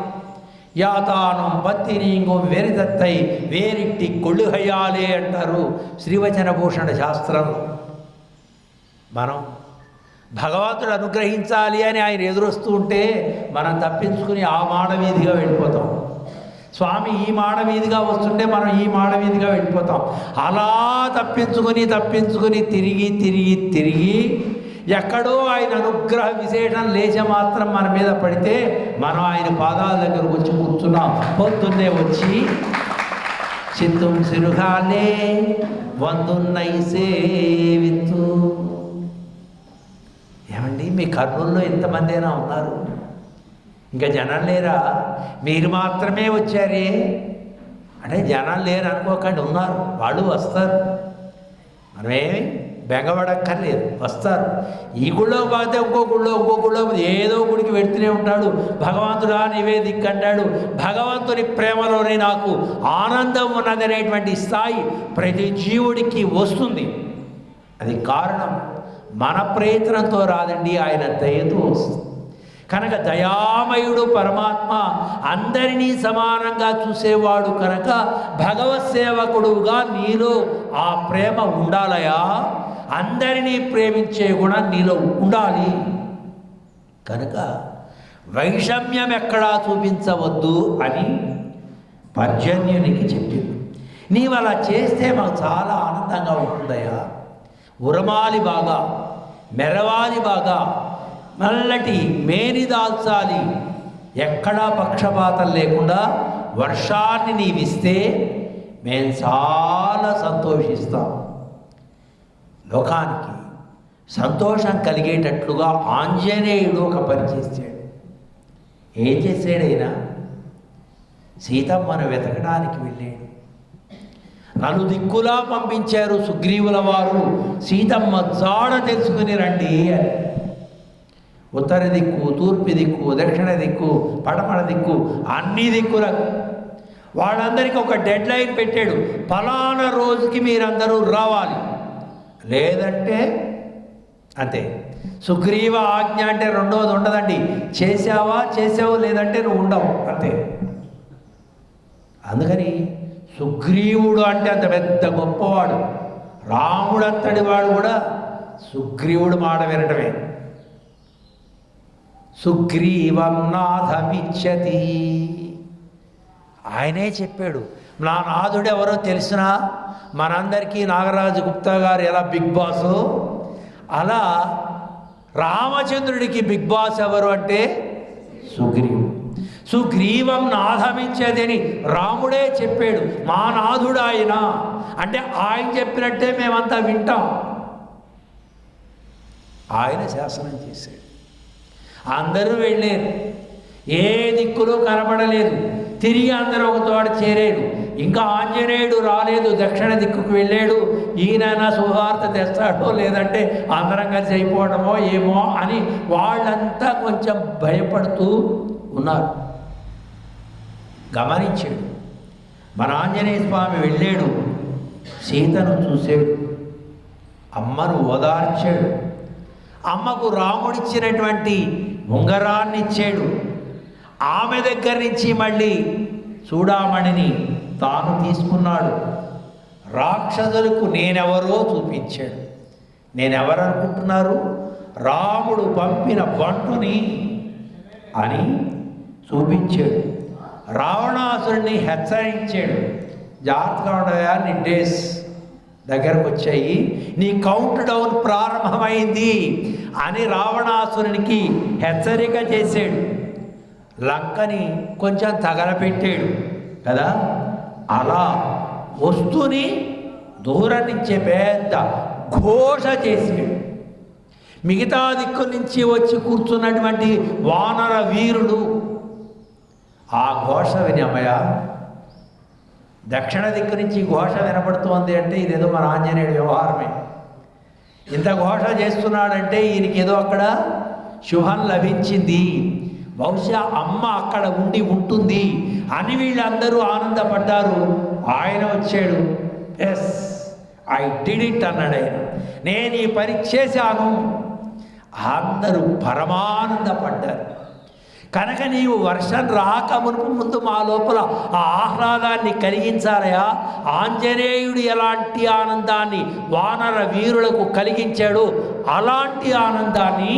Speaker 1: యాతానం పత్తి నీంగం వెరిదత్తై వేరిట్టి కొళ్ళుహయాలే అంటారు శ్రీవచనభూషణ శాస్త్రంలో. మనం భగవంతుడు అనుగ్రహించాలి అని ఆయన ఎదురొస్తూ ఉంటే మనం తప్పించుకుని ఆ మాడవీధిగా వెళ్ళిపోతాం. స్వామి ఈ మాడవీధిగా వస్తుంటే మనం ఈ మాడవీధిగా వెళ్ళిపోతాం. అలా తప్పించుకుని తిరిగి తిరిగి తిరిగి ఎక్కడో ఆయన అనుగ్రహ విశేషం లేచ మాత్రం మన మీద పడితే మనం ఆయన పాదాల దగ్గరకు వచ్చి కూర్చున్నాం. పొద్దున్నే వచ్చి చిత్తం సిరుగాలే వందున్నై సేవిత్తు. ఏమండి మీ కర్నూలులో ఎంతమంది అయినా ఉన్నారు, ఇంకా జనం లేరా? మీరు మాత్రమే వచ్చారే అంటే జనం లేరు అనుకోకండి, ఉన్నారు, వాళ్ళు వస్తారు. మనమేమి బెంగపడక్కర్లేదు, వస్తారు. ఈ గుళ్ళో పోతే ఇంకో గుళ్ళో ఏదో గుడికి వెళ్తూనే ఉంటాడు. భగవంతుడా నీవే దిక్కంటాడు. భగవంతుని ప్రేమలోనే నాకు ఆనందం ఉన్నదనేటువంటి స్థాయి ప్రతి జీవుడికి వస్తుంది. అది కారణం మన ప్రయత్నంతో రాదండి, ఆయన దయతో వస్తుంది. కనుక దయామయుడు పరమాత్మ అందరినీ సమానంగా చూసేవాడు కనుక భగవత్ సేవకుడుగా నీలో ఆ ప్రేమ ఉండాలయా, అందరినీ ప్రేమించే గుణం నీలో ఉండాలి. కనుక వైషమ్యం ఎక్కడా చూపించవద్దు అని పర్జన్యునికి చెప్పింది. నీవు అలా చేస్తే మాకు చాలా ఆనందంగా ఉంటుందయ్యా. ఉరమాలి బాగా, మెరవాలి బాగా, నల్లటి మేని దాల్చాలి, ఎక్కడా పక్షపాతం లేకుండా వర్షాన్ని నీవిస్తే మేము చాలా సంతోషిస్తాం. లోకానికి సంతోషం కలిగేటట్లుగా ఆంజనేయుడు ఒక పని చేశాడు. ఏం చేశాడైనా? సీతమ్మను వెతకడానికి వెళ్ళాడు. నలుదిక్కులా పంపించారు సుగ్రీవుల వారు, సీతమ్మ జాడ తెలుసుకుని రండి అని. ఉత్తర దిక్కు, తూర్పు దిక్కు, దక్షిణ దిక్కు, పడమర దిక్కు, అన్ని దిక్కులకు వాళ్ళందరికీ ఒక డెడ్ లైన్ పెట్టాడు. ఫలానా రోజుకి మీరందరూ రావాలి, లేదంటే అంతే. సుగ్రీవ ఆజ్ఞ అంటే రెండవది ఉండదండి. చేసావు లేదంటే నువ్వు ఉండవు, అంతే. అందుకని సుగ్రీవుడు అంటే అంత పెద్ద గొప్పవాడు. రాముడు అంతటి వాడు కూడా సుగ్రీవుడు మాట వినటమే. సుగ్రీవం నాథమిచ్చతి, ఆయనే చెప్పాడు. నా నాథుడు ఎవరో తెలిసినా మనందరికీ నాగరాజు గుప్తా గారు ఎలా బిగ్ బాసు, అలా రామచంద్రుడికి బిగ్ బాస్ ఎవరు అంటే సుగ్రీవుడు. సుగ్రీవం నాధమించేదని రాముడే చెప్పాడు. మా నాథుడు ఆయన అంటే ఆయన చెప్పినట్టే మేమంతా వింటాం. ఆయన శాసనం చేశాడు. అందరూ వెళ్ళారు, ఏ దిక్కులో కనబడలేదు. తిరిగి అందరూ ఒక తోట చేరారు. ఇంకా ఆంజనేయుడు రాలేదు, దక్షిణ దిక్కుకు వెళ్ళాడు. ఈయనైనా శుభవార్త తెస్తాడో లేదంటే అందరం కలిసి అయిపోవడమో ఏమో అని వాళ్ళంతా కొంచెం భయపడుతూ ఉన్నారు. గమనించాడు. మన ఆంజనేయ స్వామి వెళ్ళాడు, సీతను చూశాడు, అమ్మను ఓదార్చాడు, అమ్మకు రాముడిచ్చినటువంటి ఉంగరాన్ని ఇచ్చాడు. ఆమె దగ్గర నుంచి మళ్ళీ చూడామణిని తాను తీసుకున్నాడు. రాక్షసులకు నేనెవరో చూపించాడు. నేనెవరనుకుంటున్నారు? రాముడు పంపిన బంటుని అని చూపించాడు. రావణాసురుడిని హెచ్చరించాడు. జాగ్రత్తగా ఉండగా నీ డేస్ దగ్గరకు వచ్చాయి, నీ కౌంట్ డౌన్ ప్రారంభమైంది అని రావణాసురునికి హెచ్చరిక చేశాడు. లంకని కొంచెం తగలపెట్టాడు కదా. అలా వస్తుని దూరం నుంచే పెద్ద ఘోష చేశాడు. మిగతా దిక్కు నుంచి వచ్చి కూర్చున్నటువంటి వానర వీరుడు ఆ ఘోష విని, అమ్మయ్య దక్షిణ దిక్కు నుంచి ఘోష వినపడుతోంది అంటే ఇదేదో మన ఆంజనేయుడి వ్యవహారమే. ఇంత ఘోష చేస్తున్నాడంటే ఈయనకి ఏదో అక్కడ శుభం లభించింది, బహుశా అమ్మ అక్కడ ఉండి ఉంటుంది అని వీళ్ళందరూ ఆనందపడ్డారు. ఆయన వచ్చాడు. ఎస్ ఐ డిడ్ ఇట్ అన్నాడు ఆయన. నేను ఈ పని చేశాను. అందరూ పరమానందపడ్డారు. కనుక నీవు వర్షం రాక మునుపు ముందు మా లోపల ఆ ఆహ్లాదాన్ని కలిగించాలయా. ఆంజనేయుడు ఎలాంటి ఆనందాన్ని వానర వీరులకు కలిగించాడు, అలాంటి ఆనందాన్ని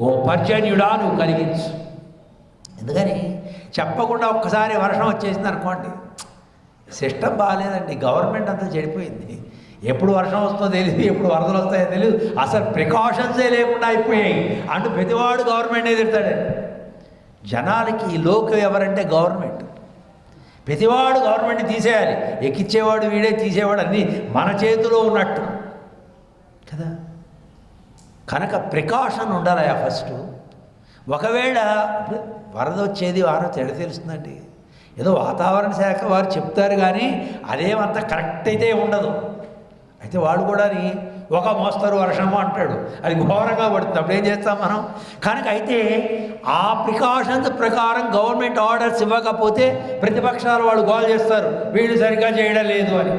Speaker 1: ఓ పర్జన్యుడా నువ్వు కలిగించు. ఎందుకని చెప్పకుండా ఒక్కసారి వర్షం వచ్చేసింది అనుకోండి, సిస్టమ్ బాగాలేదండి, గవర్నమెంట్ అంతా చెడిపోయింది. ఎప్పుడు వర్షం వస్తుందో తెలియదు, ఎప్పుడు వరదలు వస్తాయో తెలియదు, అసలు ప్రికాషన్సే లేకుండా అయిపోయాయి అంటూ ప్రతివాడు గవర్నమెంటే తిడతాడు. జనాలకి ఈ లోకం ఎవరంటే గవర్నమెంట్. ప్రతివాడు గవర్నమెంట్ తీసేయాలి, ఎక్కిచ్చేవాడు వీడే, తీసేవాడు అన్నీ మన చేతిలో ఉన్నట్టు కదా. కనుక ప్రికాషన్ ఉండాలయా ఫస్ట్. ఒకవేళ వరద వచ్చేది వారం తెలుస్తుందండి, ఏదో వాతావరణ శాఖ వారు చెప్తారు కానీ అదేమంత కరెక్ట్ అయితే ఉండదు. అయితే వాడు కూడా ఒక మోస్తరు వర్షము అంటాడు, అది ఘోరంగా పడుతుంది. అప్పుడు ఏం చేస్తాం మనం? కనుక అయితే ఆ ప్రికాషన్స్ ప్రకారం గవర్నమెంట్ ఆర్డర్స్ ఇవ్వకపోతే ప్రతిపక్షాలు వాళ్ళు గోల్ చేస్తారు, వీళ్ళు సరిగ్గా చేయడం లేదు అని.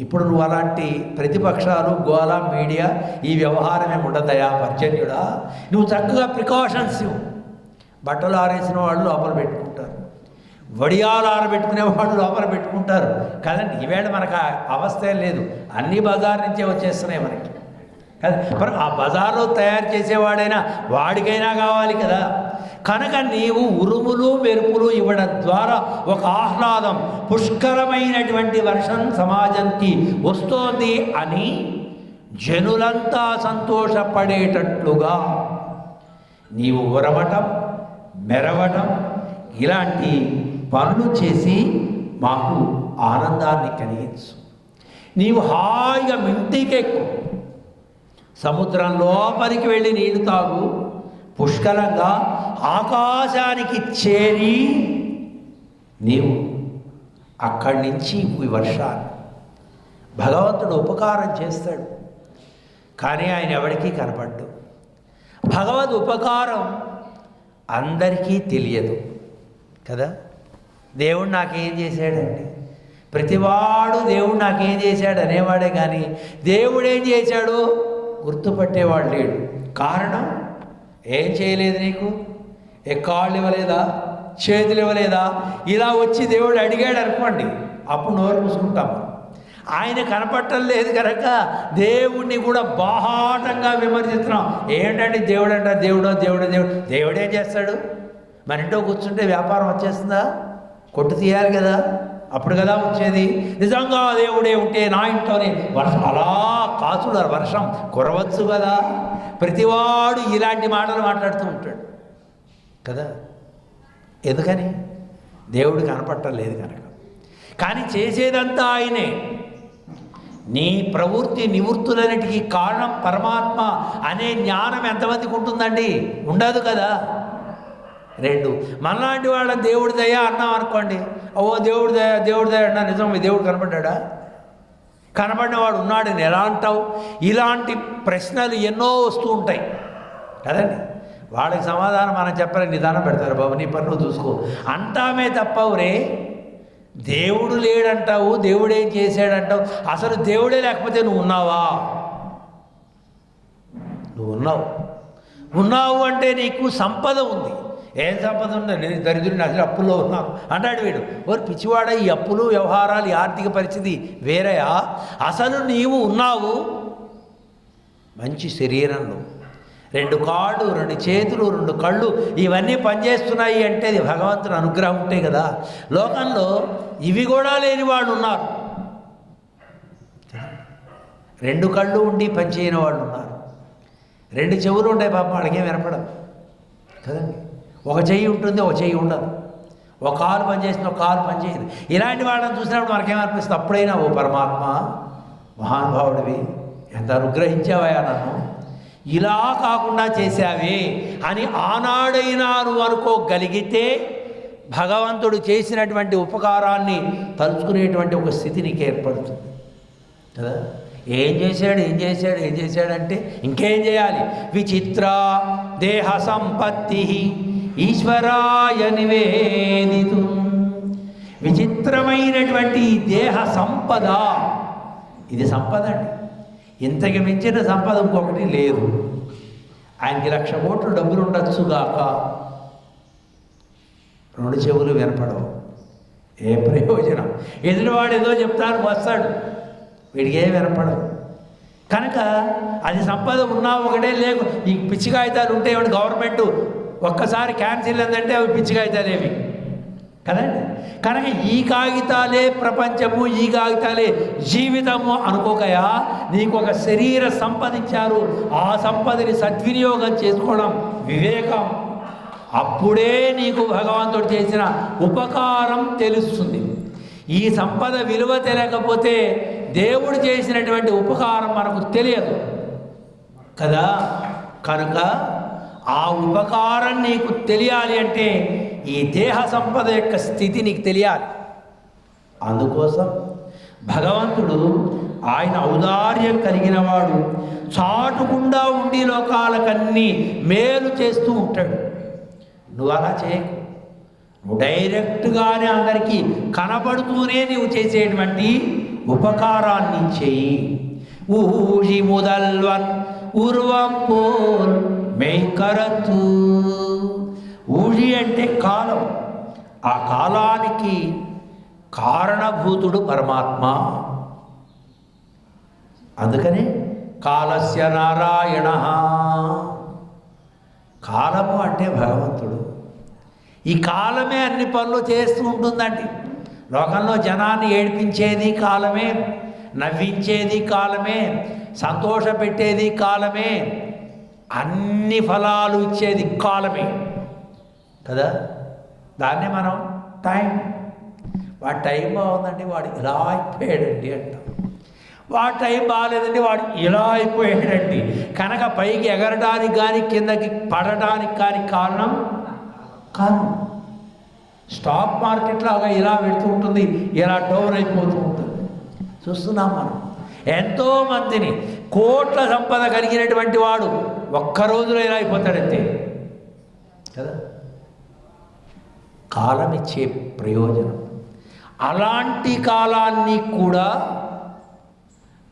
Speaker 1: ఇప్పుడు నువ్వు అలాంటి ప్రతిపక్షాలు, గోల, మీడియా ఈ వ్యవహారమే ఉండదయా పర్జన్యుడా. నువ్వు చక్కగా ప్రికాషన్స్ ఇవ్వు. బట్టలు ఆరేసిన వాళ్ళు లోపల పెట్టుకుంటారు, వడియాలు ఆరబెట్టుకునే వాళ్ళు లోపల పెట్టుకుంటారు కదండి. ఈవేళ మనకు ఆ అవస్థ లేదు, అన్ని బజార్ నుంచే వచ్చేస్తున్నాయి మనకి కదా. మరి ఆ బజార్లో తయారు చేసేవాడైనా వాడికైనా కావాలి కదా. కనుక నీవు ఉరుములు మెరుపులు ఇవ్వడం ద్వారా ఒక ఆహ్లాదం, పుష్కరమైనటువంటి వర్షం సమాజానికి వస్తోంది అని జనులంతా సంతోషపడేటట్లుగా నీవు ఉరవటం, మెరవటం ఇలాంటి పనులు చేసి మాకు ఆనందాన్ని కలిగించు. నీవు హాయిగా మింటికెక్కు, సముద్రం లోపలికి వెళ్ళి నీళ్లు తాగు, పుష్కలంగా ఆకాశానికి చేరి నీవు అక్కడి నుంచి ఈ వర్షాన్ని భగవంతుడు ఉపకారం చేస్తాడు. కానీ ఆయన ఎవరికీ కనపడ్డు. భగవద్ ఉపకారం అందరికీ తెలియదు కదా. దేవుడు నాకేం చేశాడండి, ప్రతివాడు దేవుడు నాకేం చేశాడు అనేవాడే కానీ దేవుడు ఏం చేశాడో గుర్తుపట్టేవాడు లేడు. కారణం ఏం చేయలేదు నీకు, కాళ్ళు ఇవ్వలేదా, చేతులు ఇవ్వలేదా. ఇలా వచ్చి దేవుడు అడిగాడు అనుకోండి, అప్పుడు నోరు మూసుకుంటాం. ఆయన కనపట్టం లేదు కనుక దేవుడిని కూడా బాహాటంగా విమర్శిస్తున్నాం. ఏంటంటే దేవుడు అంట, దేవుడో దేవుడు దేవుడు దేవుడేం చేస్తాడు? మన ఇంట్లో కూర్చుంటే వ్యాపారం వచ్చేస్తుందా? కొట్టు తీయాలి కదా. అప్పుడు కదా వచ్చేది. నిజంగా దేవుడే ఉంటే నా ఇంట్లోనే వర్షం అలా కాసుల వర్షం కురవచ్చు కదా. ప్రతివాడు ఇలాంటి మాటలు మాట్లాడుతూ ఉంటాడు కదా. ఎందుకని? దేవుడు కనపడటం లేదు కనుక. కానీ చేసేదంతా ఆయనే. నీ ప్రవృత్తి నివృత్తులన్నిటికీ కారణం పరమాత్మ అనే జ్ఞానం ఎంతమందికి ఉంటుందండి? ఉండదు కదా. రెండు, మనలాంటి వాళ్ళని దేవుడి దయ అన్నాం అనుకోండి, ఓ దేవుడి దయ దేవుడి దయ అన్నా, నిజం మీ దేవుడు కనపడ్డా? కనపడినవాడు ఉన్నాడని ఎలా అంటావు? ఇలాంటి ప్రశ్నలు ఎన్నో వస్తూ ఉంటాయి కదండి. వాళ్ళకి సమాధానం మనం చెప్పాలని నిదానం పెడతారు. బాబు నీ పని నువ్వు చూసుకో అంటామే తప్ప రే దేవుడు లేడంటావు, దేవుడేం చేశాడంటావు. అసలు దేవుడే లేకపోతే నువ్వు ఉన్నావా? నువ్వు ఉన్నావు అంటే నీకు సంపద ఉంది. ఏం సంపద ఉంది? నేను దరిద్రుడిని, అసలు అప్పుల్లో ఉన్నాను అంటాడు వీడు. ఓరు పిచ్చివాడ, ఈ అప్పులు వ్యవహారాలు, ఈ ఆర్థిక పరిస్థితి వేరేయా? అసలు నీవు ఉన్నావు మంచి శరీరంలో, 2 కాళ్ళు, 2 చేతులు, 2 కళ్ళు, ఇవన్నీ పనిచేస్తున్నాయి అంటే అది భగవంతుని అనుగ్రహం ఉంటే కదా. లోకంలో ఇవి కూడా లేని వాళ్ళు ఉన్నారు. 2 కళ్ళు ఉండి పనిచేయని వాళ్ళు ఉన్నారు. 2 చెవులు ఉంటాయి, పాపం వాళ్ళకేం వినపడదు కదండి. ఒక చెయ్యి ఉంటుంది, ఒక చెయ్యి ఉండదు. ఒక కాలు పనిచేసిన, ఒక కాలు పనిచేయదు. ఇలాంటి వాళ్ళని చూసినప్పుడు మనకేమనిపిస్తుంది? అప్పుడైనా ఓ పరమాత్మ మహానుభావుడివి, ఎంత అనుగ్రహించావయా నన్ను, ఇలా కాకుండా చేశావే అని ఆనాడైనా నువ్వు అనుకోగలిగితే భగవంతుడు చేసినటువంటి ఉపకారాన్ని తలుచుకునేటువంటి ఒక స్థితి నీకు ఏర్పడుతుంది కదా. ఏం చేశాడంటే ఇంకేం చేయాలి? విచిత్ర దేహ సంపత్తి ఈశ్వరాయ నివేదితు. విచిత్రమైనటువంటి దేహ సంపద, ఇది సంపద అండి. ఇంతకు మించిన సంపద ఇంకొకటి లేదు. ఆయనకి 1,00,000 కోట్లు డబ్బులు ఉండొచ్చుగాక, 2 చెవులు వినపడవు. ఏ ప్రయోజనం? ఎదురువాడు ఏదో చెప్తాను వస్తాడు, వీడికి ఏం వినపడదు. కనుక అది సంపద ఉన్నా ఒకటే, లేకు ఈ పిచ్చి కాగితాలు ఉంటే గవర్నమెంట్ ఒక్కసారి క్యాన్సిల్ అందంటే అవి పిచ్చి కాగితాలేవి కదండి. కనుక ఈ కాగితాలే ప్రపంచము, ఈ కాగితాలే జీవితము అనుకోకయా. నీకు ఒక శరీర సంపదించారు, ఆ సంపదని సద్వినియోగం చేసుకోవడం వివేకం. అప్పుడే నీకు భగవంతుడు చేసిన ఉపకారం తెలుస్తుంది. ఈ సంపద విలువ తెలియకపోతే దేవుడు చేసినటువంటి ఉపకారం మనకు తెలియదు కదా. కనుక ఆ ఉపకారం నీకు తెలియాలి అంటే ఈ దేహ సంపద యొక్క స్థితి నీకు తెలియాలి. అందుకోసం భగవంతుడు ఆయన ఔదార్యం కలిగిన వాడు, చాటుకుండా ఉండి లోకాలకన్నీ మేలు చేస్తూ ఉంటాడు. నువ్వు అలా చేయకు. నువ్వు డైరెక్ట్గానే అందరికీ కనబడుతూనే నువ్వు చేసేటువంటి ఉపకారాన్ని చేయి. ఊజి ముదల్వన్ ఉర్వం పోల్ మేకరతు. ఊజి అంటే కాలం. ఆ కాలానికి కారణభూతుడు పరమాత్మ. అందుకని కాలస్య నారాయణ. కాలము అంటే భగవంతుడు. ఈ కాలమే అన్ని పనులు చేస్తూ ఉంటుందండి. లోకంలో జనాన్ని ఏడిపించేది కాలమే, నవ్వించేది కాలమే, సంతోషపెట్టేది కాలమే, అన్ని ఫలాలు ఇచ్చేది కాలమే కదా. దాన్ని మనం వాడి టైం బాగుందండి, వాడు ఇలా అయిపోయాడండి అంటాం. వాడి టైం బాగాలేదండి, వాడు ఇలా అయిపోయాడండి. కనుక పైకి ఎగరడానికి కానీ కిందకి పడడానికి కానీ కారణం స్టాక్ మార్కెట్ లాగా ఇలా పెడుతూ ఉంటుంది, ఇలా డౌన్ అయిపోతూ ఉంటుంది. చూస్తున్నాం మనం ఎంతోమందిని. కోట్ల సంపద కలిగినటువంటి వాడు ఒక్క రోజులో ఇలా అయిపోతాడంతే కదా. కాలం ఇచ్చే ప్రయోజనం. అలాంటి కాలాన్ని కూడా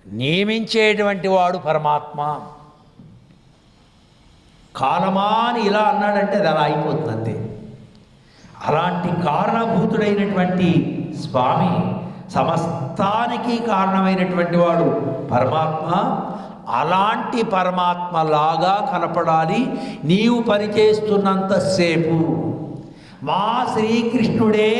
Speaker 1: నియమించేటువంటి వాడు పరమాత్మ. కాలమా అని ఇలా అన్నాడంటే అది అలా అయిపోతుంది అంతే. అలాంటి కారణభూతుడైనటువంటి స్వామి, సమస్తానికి కారణమైనటువంటి వాడు పరమాత్మ. అలాంటి పరమాత్మలాగా కనపడాలి నీవు పనిచేస్తున్నంతసేపు. మా శ్రీకృష్ణుడే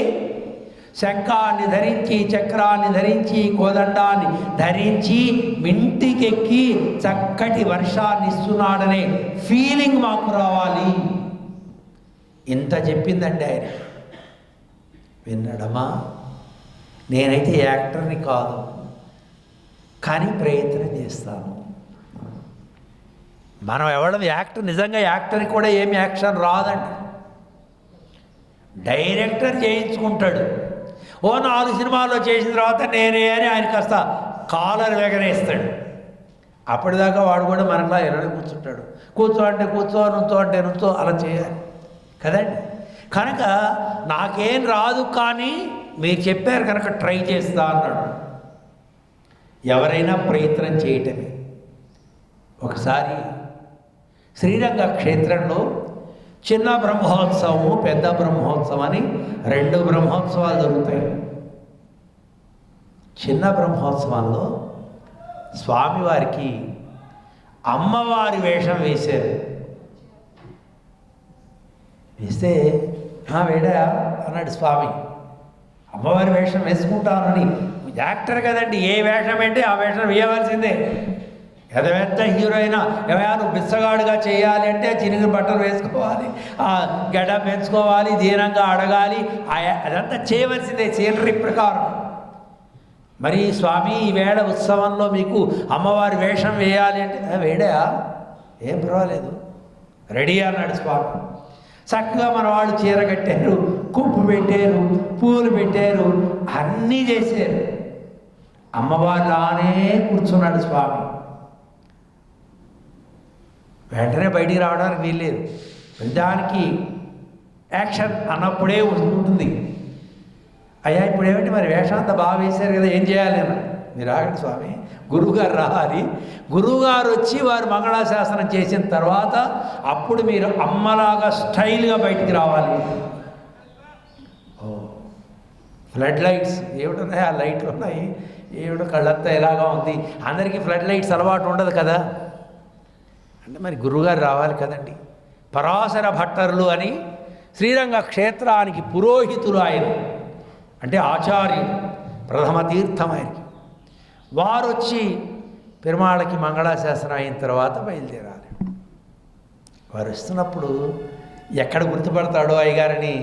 Speaker 1: శంఖాన్ని ధరించి, చక్రాన్ని ధరించి, కోదండాన్ని ధరించి మింటికెక్కి చక్కటి వర్షాన్ని ఇస్తున్నాడనే ఫీలింగ్ మాకు రావాలి. ఇంత చెప్పిందండి ఆయన. విన్నడమా? నేనైతే యాక్టర్ని కాదు, కానీ ప్రయత్నం చేస్తాను. మనం ఎవడం యాక్టర్, నిజంగా యాక్టర్కి కూడా ఏమి యాక్షన్ రాదండి. డైరెక్టర్ చేయించుకుంటాడు. ఓ 4 సినిమాల్లో చేసిన తర్వాత నేనే అని ఆయన కాస్త కాలర్ ఎగరేస్తాడు. అప్పటిదాకా వాడు కూడా మనలా ఎరడి కూర్చుంటాడు. కూర్చో అంటే కూర్చో, నుంచో అంటే నుంచో, అలా చేయాలి కదండి. కనుక నాకేం రాదు, కానీ మీరు చెప్పారు కనుక ట్రై చేస్తా అన్నాడు. ఎవరైనా ప్రయత్నం చేయటమే. ఒకసారి శ్రీరంగ క్షేత్రంలో చిన్న బ్రహ్మోత్సవము, పెద్ద బ్రహ్మోత్సవం అని 2 బ్రహ్మోత్సవాలు జరుగుతాయి. చిన్న బ్రహ్మోత్సవంలో స్వామివారికి అమ్మవారి వేషం వేశారు. వేస్తే వేడా అన్నాడు స్వామి. అమ్మవారి వేషం వేసుకుంటానని, యాక్టర్ కదండి, ఏ వేషం అంటే ఆ వేషం వేయవలసిందే. పెద్ద హీరోయిన్ నువ్వు బిచ్చగాడుగా చేయాలి అంటే చినిగిన బట్టలు వేసుకోవాలి, గడ్డ పెంచుకోవాలి, దీనంగా అడగాలి, అదంతా చేయవలసిందే సీనరీ ప్రకారం. మరి స్వామి ఈవేళ ఉత్సవంలో మీకు అమ్మవారి వేషం వేయాలి అంటే, వేడా ఏం పర్వాలేదు రెడీ అన్నాడు స్వామి. చక్కగా మన వాళ్ళు చీర కట్టారు, కుప్పు పెట్టారు, పూలు పెట్టారు, అన్నీ చేశారు. అమ్మవారిలానే కూర్చున్నాడు స్వామి. వెంటనే బయటికి రావడానికి వీల్లేదు. ప్రతిదానికి యాక్షన్ అన్నప్పుడే ఉంటుంది. అయ్యా ఇప్పుడు ఏమిటి మరి వేషం అంతా బాగా వేశారు కదా, ఏం చేయాలి అని. మీరు ఆగండి స్వామి, గురువుగారు రావాలి. గురువుగారు వచ్చి వారు మంగళాశాసనం చేసిన తర్వాత అప్పుడు మీరు అమ్మలాగా స్టైల్గా బయటికి రావాలి. ఫ్లడ్ లైట్స్ ఏమిటున్నాయి, ఆ లైట్లు ఉన్నాయి, ఏమిటో కళ్ళంతా ఎలాగా ఉంది. అందరికీ ఫ్లడ్ లైట్స్ అలవాటు ఉండదు కదా, అంటే మరి గురువుగారు రావాలి కదండి. పరాశర భట్టర్లు అని శ్రీరంగ క్షేత్రానికి పురోహితులు ఆయన, అంటే ఆచార్యులు, ప్రథమ తీర్థం ఆయనకి. వారు వచ్చి పెరుమాళ్ళకి మంగళాశాసనం అయిన తర్వాత బయలుదేరాలి. వారు వస్తున్నప్పుడు ఎక్కడ గుర్తుపడతాడో అయ్యగారని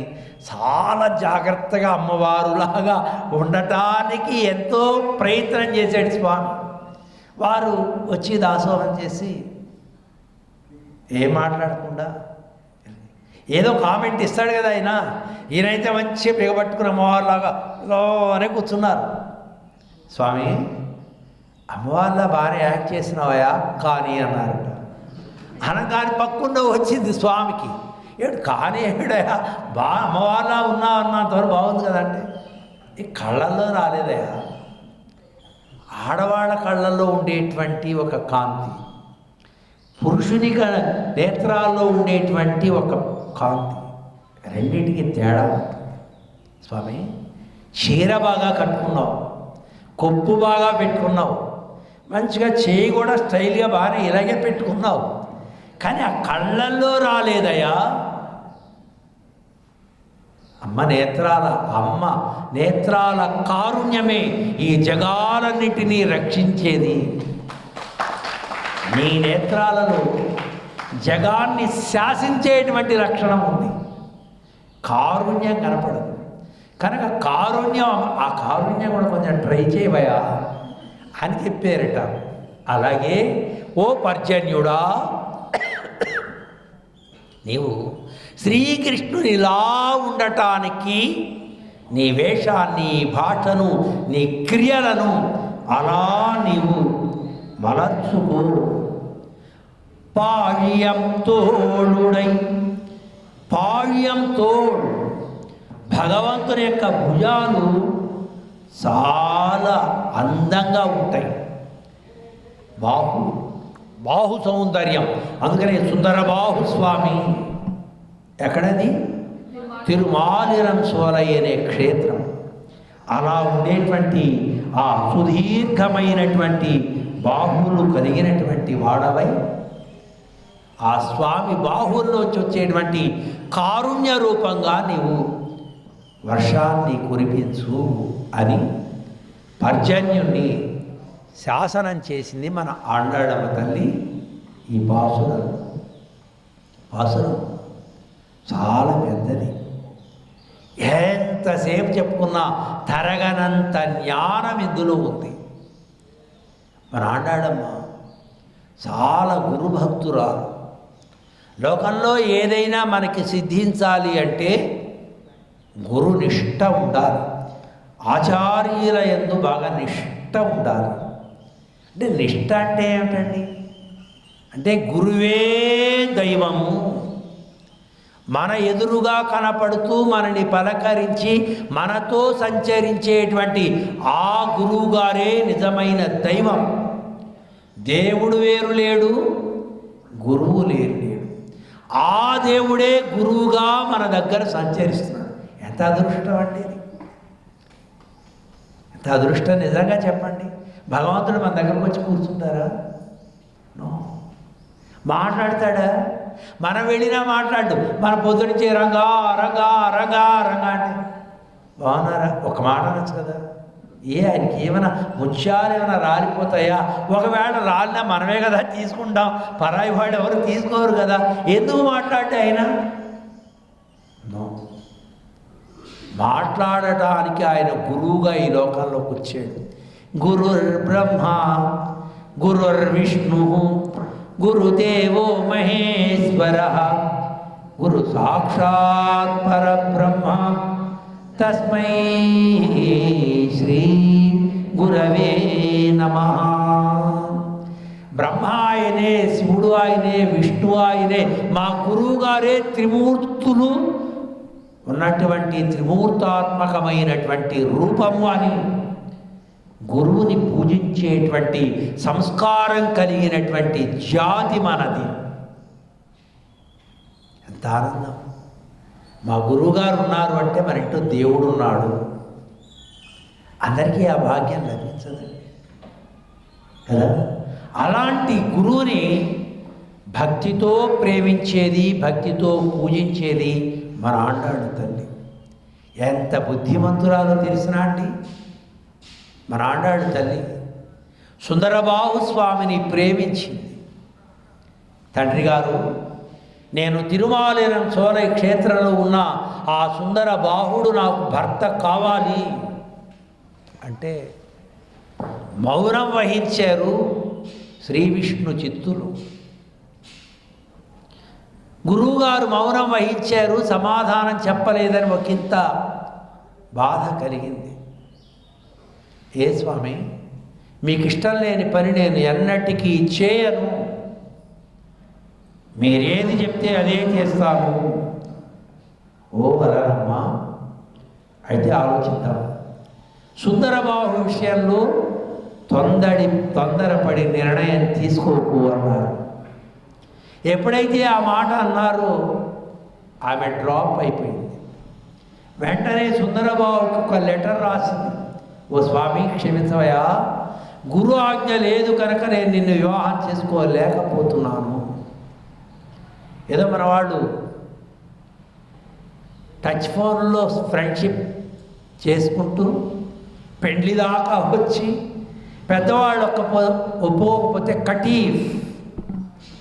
Speaker 1: చాలా జాగ్రత్తగా అమ్మవారులాగా ఉండటానికి ఎంతో ప్రయత్నం చేశాడు స్వామి. వారు వచ్చి దాసోహం చేసి ఏం మాట్లాడకుండా ఏదో కామెంట్ ఇస్తాడు కదా ఆయన. ఈయనైతే మంచిగా బిగబట్టుకుని అమ్మవారిలాగా లోనే కూర్చున్నారు. స్వామి అమ్మవారిలా బాగానే యాక్ట్ చేసినావయా కానీ అన్నారట. అనగాని పక్కకుండా వచ్చింది స్వామికి. ఏడు కానీ ఏడయా అమ్మవారిలా ఉన్నా అన్నంతవరకు బాగుంది కదంటే, ఈ కళ్ళల్లో రాలేదయా. ఆడవాళ్ళ కళ్ళల్లో ఉండేటువంటి ఒక కాంతి, పురుషుని నేత్రాల్లో ఉండేటువంటి ఒక కాంతి, రెండింటికి తేడా ఉంటుంది. స్వామి చీర బాగా కట్టుకున్నావు, కొప్పు బాగా పెట్టుకున్నావు, మంచిగా చేయి కూడా స్టైల్గా బాగానే ఇలాగే పెట్టుకున్నావు, కానీ ఆ కళ్ళల్లో రాలేదయ్యా. అమ్మ నేత్రాల కారుణ్యమే ఈ జగాలన్నిటినీ రక్షించేది. నీ నేత్రాలలో జగాన్ని శాసించేటువంటి లక్షణం ఉంది. కారుణ్యం కనపడదు కనుక ఆ కారుణ్యం కూడా కొంచెం ట్రై చేయవయా అని చెప్పారట. అలాగే ఓ పర్జన్యుడా, నీవు శ్రీకృష్ణునిలా ఉండటానికి నీ వేషాన్ని, భాషను, నీ క్రియలను అలా నీవు మలర్చుకో. పాళ్యం తోడుడై, పాళ్యం తోడు, భగవంతుని యొక్క భుజాలు చాలా అందంగా ఉంటాయి. బాహు సౌందర్యం, అందుకనే సుందర బాహు స్వామి. ఎక్కడది? తిరుమాలిరం సోలై అనే క్షేత్రం. అలా ఉండేటువంటి ఆ సుదీర్ఘమైనటువంటి బాహువులు కలిగినటువంటి వాడవై ఆ స్వామి బాహువుల్లోంచి వచ్చేటువంటి కారుణ్య రూపంగా నీవు వర్షాన్ని కురిపించు అని పర్జన్యుణ్ణి శాసనం చేసింది మన ఆండాళమ్మ తల్లి. ఈ పాసురం చాలా పెద్దది. ఎంతసేపు చెప్పుకున్నా తరగనంత జ్ఞానం ఇందులో ఉంది. మన ఆండాళమ్మ చాలా గురుభక్తురాలు. లోకంలో ఏదైనా మనకి సిద్ధించాలి అంటే గురునిష్ట ఉండాలి. ఆచార్యుల యందు బాగా నిష్ట ఉండాలి. అంటే నిష్ట అంటే ఏమిటండి? అంటే గురువే దైవము. మన ఎదురుగా కనపడుతూ మనని పలకరించి మనతో సంచరించేటువంటి ఆ గురువుగారే నిజమైన దైవం. దేవుడు వేరు లేడు, గురువు లేరు లేడు. ఆ దేవుడే గురువుగా మన దగ్గర సంచరిస్తున్నాడు. ఎంత అదృష్టం అండి ఇది! ఎంత అదృష్టం నిజంగా చెప్పండి. భగవంతుడు మన దగ్గరకు వచ్చి కూర్చుంటారా? నో. మాట్లాడతాడా? మనం వెళ్ళినా మాట్లాడు. మన పొద్దునుంచి రంగా రంగా రంగా రంగా అంటే బాగున్నారా? ఒక మాట అనొచ్చు కదా. ఆయనకి ఏమైనా ముత్యాలు ఏమైనా రాలిపోతాయా? ఒకవేళ రాలినా మనమే కదా తీసుకుంటాం, పరాయి వాడు ఎవరు తీసుకోరు కదా. ఎందుకు మాట్లాడితే అయినా నో. మాట్లాడటానికి ఆయన గురువుగా ఈ లోకంలోకి వచ్చాడు. గురుర్బ్రహ్మ గురుర్విష్ణు గురుదేవో మహేశ్వర గురు సాక్షాత్ పరబ్రహ్మ తస్మై శ్రీ గురవే నమః. బ్రహ్మ ఆయనే, శివుడు ఆయనే, విష్ణువు ఆయనే, మా గురువుగారే త్రిమూర్తులు ఉన్నటువంటి త్రిమూర్తాత్మకమైనటువంటి రూపము అని గురువుని పూజించేటువంటి సంస్కారం కలిగినటువంటి జాతి మనది. ఎంత ఆనందం! మా గురువుగారు ఉన్నారు అంటే మన ఇంట్లో దేవుడు ఉన్నాడు. అందరికీ ఆ భాగ్యం లభించదు కదా. అలాంటి గురువుని భక్తితో ప్రేమించేది, భక్తితో పూజించేది మన ఆండాళ్ళ తల్లి. ఎంత బుద్ధిమంతురాలో తెలిసినా అండి మన ఆండాళ్ళ తల్లి. సుందరబాహు స్వామిని ప్రేమించింది. తండ్రి గారు, నేను తిరుమాలేరం చోళై క్షేత్రంలో ఉన్న ఆ సుందర బాహుడు నాకు భర్త కావాలి అంటే మౌనం వహించారు శ్రీ విష్ణు చిత్తులు. గురువుగారు మౌనం వహించారు, సమాధానం చెప్పలేదని ఒకంత బాధ కలిగింది. ఏ స్వామి, మీకు ఇష్టం లేని పని నేను ఎన్నటికీ చేయను, మీరేది చెప్తే అదే చేస్తాను. ఓ వరనమ్మా, అయితే ఆలోచిద్దాం. సుందరబాహు విషయంలో తొందరపడి నిర్ణయం తీసుకోకు అన్నారు. ఎప్పుడైతే ఆ మాట అన్నారో ఆమె డ్రాప్ అయిపోయింది. వెంటనే సుందరబాబుకి ఒక లెటర్ రాసింది. ఓ స్వామి, క్షమించవయ్యా, గురు ఆజ్ఞ లేదు కనుక నేను నిన్ను వివాహం చేసుకోలేకపోతున్నాను. ఏదో మన వాళ్ళు టచ్ ఫోన్లో ఫ్రెండ్షిప్ చేసుకుంటూ పెండ్లి దాకా వచ్చి పెద్దవాళ్ళు ఒప్పుకోకపోతే కటీఫ్,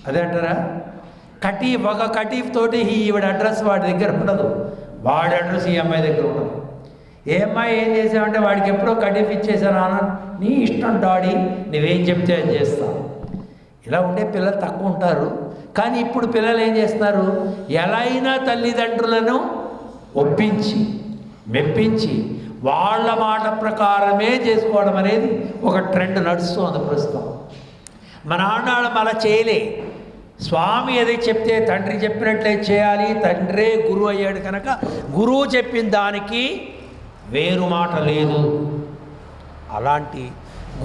Speaker 1: అదే అంటారా, కటీఫ్, ఒక కటీఫ్ తోటి ఈవిడ అడ్రస్ వాడి దగ్గర ఉండదు, వాడి అడ్రస్ ఈ అమ్మాయి దగ్గర ఉండదు. ఏ అమ్మాయి ఏం చేసామంటే వాడికి ఎప్పుడో కటీఫ్ ఇచ్చేసాను అన్న, నీ ఇష్టం డాడీ, నువ్వేం చెప్తే అది చేస్తాను. ఇలా ఉండే పిల్లలు తక్కువ ఉంటారు. కానీ ఇప్పుడు పిల్లలు ఏం చేస్తున్నారు, ఎలా అయినా తల్లిదండ్రులను ఒప్పించి మెప్పించి వాళ్ళ మాట ప్రకారమే చేసుకోవడం అనేది ఒక ట్రెండ్ నడుస్తుంది ప్రస్తుతం. మన ఆండాళ్ళం అలా చేయలే. స్వామి ఏది చెప్తే తండ్రి చెప్పినట్లే చేయాలి. తండ్రే గురువు అయ్యాడు కనుక గురువు చెప్పిన దానికి వేరు మాట లేదు. అలాంటి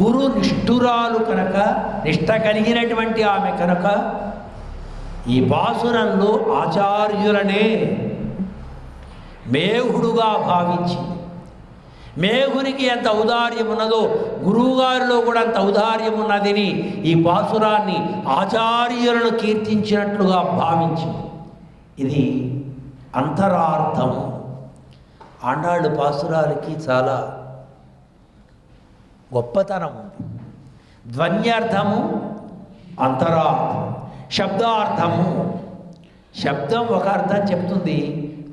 Speaker 1: గురు నిష్ఠురాలు కనుక, నిష్ఠ కలిగినటువంటి ఆమె కనుక ఈ పాసురంలో ఆచార్యులనే మేఘుడుగా భావించింది. మేఘునికి ఎంత ఔదార్యం ఉన్నదో గురువుగారిలో కూడా అంత ఔదార్యం ఉన్నదని ఈ పాసురాన్ని ఆచార్యులను కీర్తించినట్లుగా భావించింది. ఇది అంతరార్థం. ఆండాళ్ళు పాసురాలకి చాలా గొప్పతనం ఉంది. ధ్వన్యార్థము, అంతరార్థం, శబ్దార్థము. శబ్దం ఒక అర్థం చెప్తుంది,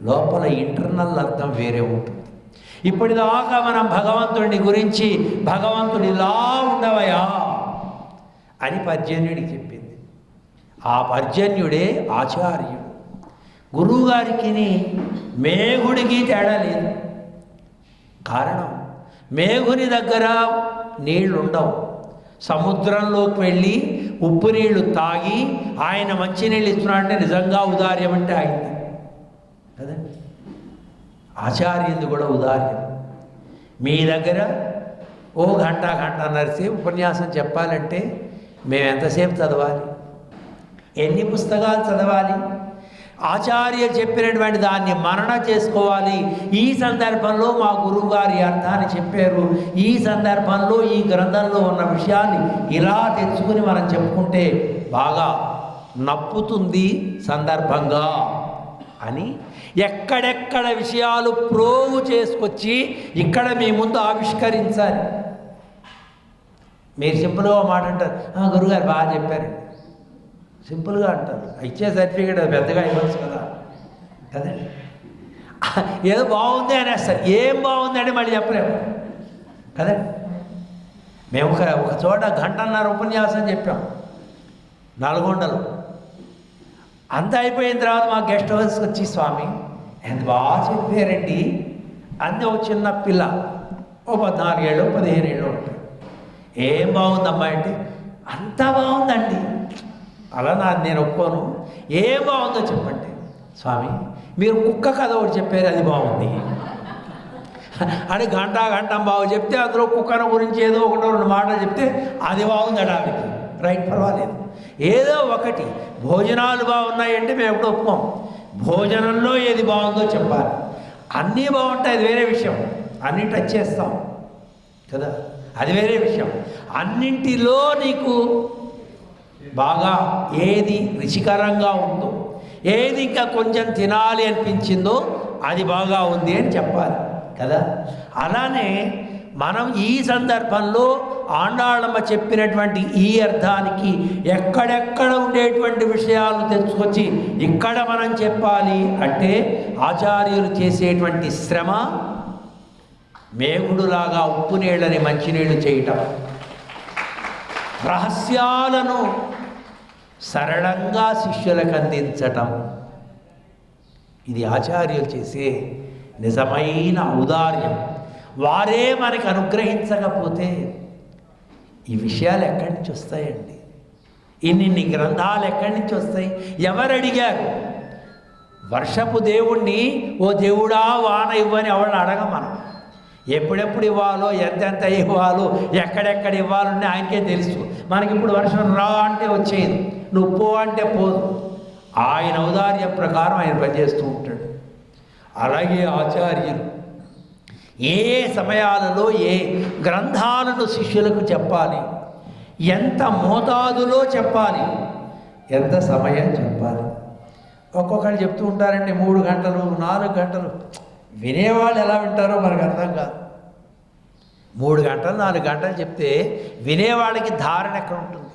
Speaker 1: లోపల ఇంటర్నల్ అర్థం వేరే ఉంటుంది. ఇప్పటిదాకా మనం భగవంతుడిని గురించి భగవంతుడిలా ఉండవయా అని పర్జన్యుడికి చెప్పింది. ఆ పర్జన్యుడే ఆచార్యుడు. గురువుగారికి మేఘుడికి తేడా లేదు. కారణం, మేఘుని దగ్గర నీళ్లుండవు. సముద్రంలోకి వెళ్ళి ఉప్పు నీళ్లు తాగి ఆయన మంచినీళ్ళు ఇస్తున్నాడంటే నిజంగా ఉదార్యం అంటే అయింది కదండి. ఆచార్యుది కూడా ఉదార్యం. మీ దగ్గర ఓ గంటన్నర సేపు ఉపన్యాసం చెప్పాలంటే మేము ఎంతసేపు చదవాలి, ఎన్ని పుస్తకాలు చదవాలి, ఆచార్య చెప్పినటువంటి దాన్ని మనన చేసుకోవాలి. ఈ సందర్భంలో మా గురువుగారి అర్థాన్ని చెప్పారు, ఈ సందర్భంలో ఈ గ్రంథంలో ఉన్న విషయాన్ని ఇలా తెచ్చుకుని మనం చెప్పుకుంటే బాగా నప్పుతుంది సందర్భంగా అని ఎక్కడెక్కడ విషయాలు ప్రోగు చేసుకొచ్చి ఇక్కడ మీ ముందు ఆవిష్కరించాలి. మీరు సింపుల్గా మాట అంటారు, గురువుగారు బాగా చెప్పారండి, సింపుల్గా అంటారు. ఇచ్చే సర్టిఫికేట్ అది పెద్దగా ఇవ్వచ్చు కదా కదండి. ఏదో బాగుంది అనేస్తారు, ఏం బాగుంది అంటే మళ్ళీ చెప్పలేము కదండి. మేము ఒక చోట గంటన్నర ఉపన్యాసం చెప్పాం నల్గొండలో. అంతా అయిపోయిన తర్వాత మా గెస్ట్ హౌస్కి వచ్చి, స్వామి ఎంత బాగా చెప్పారండి అంది ఒక చిన్న పిల్ల, ఓ 14 ఏళ్ళు 15 ఏళ్ళు ఉంటాయి. ఏం బాగుందమ్మా అంటే, అంతా బాగుందండి. అలా నేను ఒప్పుకోను, ఏం బాగుందో చెప్పండి. స్వామి మీరు కుక్క కథ ఒకటి చెప్పారు, అది బాగుంది అని గంట బాగు చెప్తే అందులో కుక్కను గురించి ఏదో 1-2 మాటలు చెప్తే అది బాగుంది ఆవిడకి. రైట్, పర్వాలేదు. ఏదో ఒకటి భోజనాలు బాగున్నాయంటే మేము ఎప్పుడు ఒప్పుకోం. భోజనంలో ఏది బాగుందో చెప్పాలి. అన్నీ బాగుంటాయి, అది వేరే విషయం. అన్నీ టచ్ చేస్తాం కదా, అది వేరే విషయం. అన్నింటిలో నీకు బాగా ఏది రుచికరంగా ఉందో, ఏది ఇంకా కొంచెం తినాలి అనిపించిందో అది బాగా ఉంది అని చెప్పాలి కదా. అలానే మనం ఈ సందర్భంలో ఆండాళమ్మ చెప్పినటువంటి ఈ అర్థానికి ఎక్కడెక్కడ ఉండేటువంటి విషయాలను తెచ్చుకొచ్చి ఇక్కడ మనం చెప్పాలి అంటే ఆచార్యులు చేసేటువంటి శ్రమ మేఘుడులాగా ఉప్పు నీళ్ళని మంచినీళ్ళు చేయటం, రహస్యాలను సరళంగా శిష్యులకు అందించటం, ఇది ఆచార్యులు చేసే నిజమైన ఔదార్యం. వారే మనకి అనుగ్రహించకపోతే ఈ విషయాలు ఎక్కడి నుంచి వస్తాయండి? ఇన్ని గ్రంథాలు ఎక్కడి నుంచి వస్తాయి? ఎవరు అడిగారు? వర్షపు దేవుణ్ణి ఓ దేవుడా వాన ఇవ్వని ఎవరిని అడగం మనం. ఎప్పుడెప్పుడు ఇవ్వాలో, ఎంతెంత ఇవ్వాలో, ఎక్కడెక్కడ ఇవ్వాలని ఆయనకే తెలుసు. మనకిప్పుడు వర్షం రా అంటే వచ్చేది, నువ్వు పో అంటే పోదు. ఆయన ఔదార్య ప్రకారం ఆయన పనిచేస్తూ ఉంటాడు. అలాగే ఆచార్యులు ఏ సమయాలలో ఏ గ్రంథాలను శిష్యులకు చెప్పాలి, ఎంత మోతాదులో చెప్పాలి, ఎంత సమయం చెప్పాలి. ఒక్కొక్కరు చెప్తూ ఉంటారండి 3 గంటలు 4 గంటలు. వినేవాళ్ళు ఎలా వింటారో మనకు అర్థం కాదు. 3 గంటలు 4 గంటలు చెప్తే వినేవాళ్ళకి ధారణ ఎక్కడ ఉంటుంది?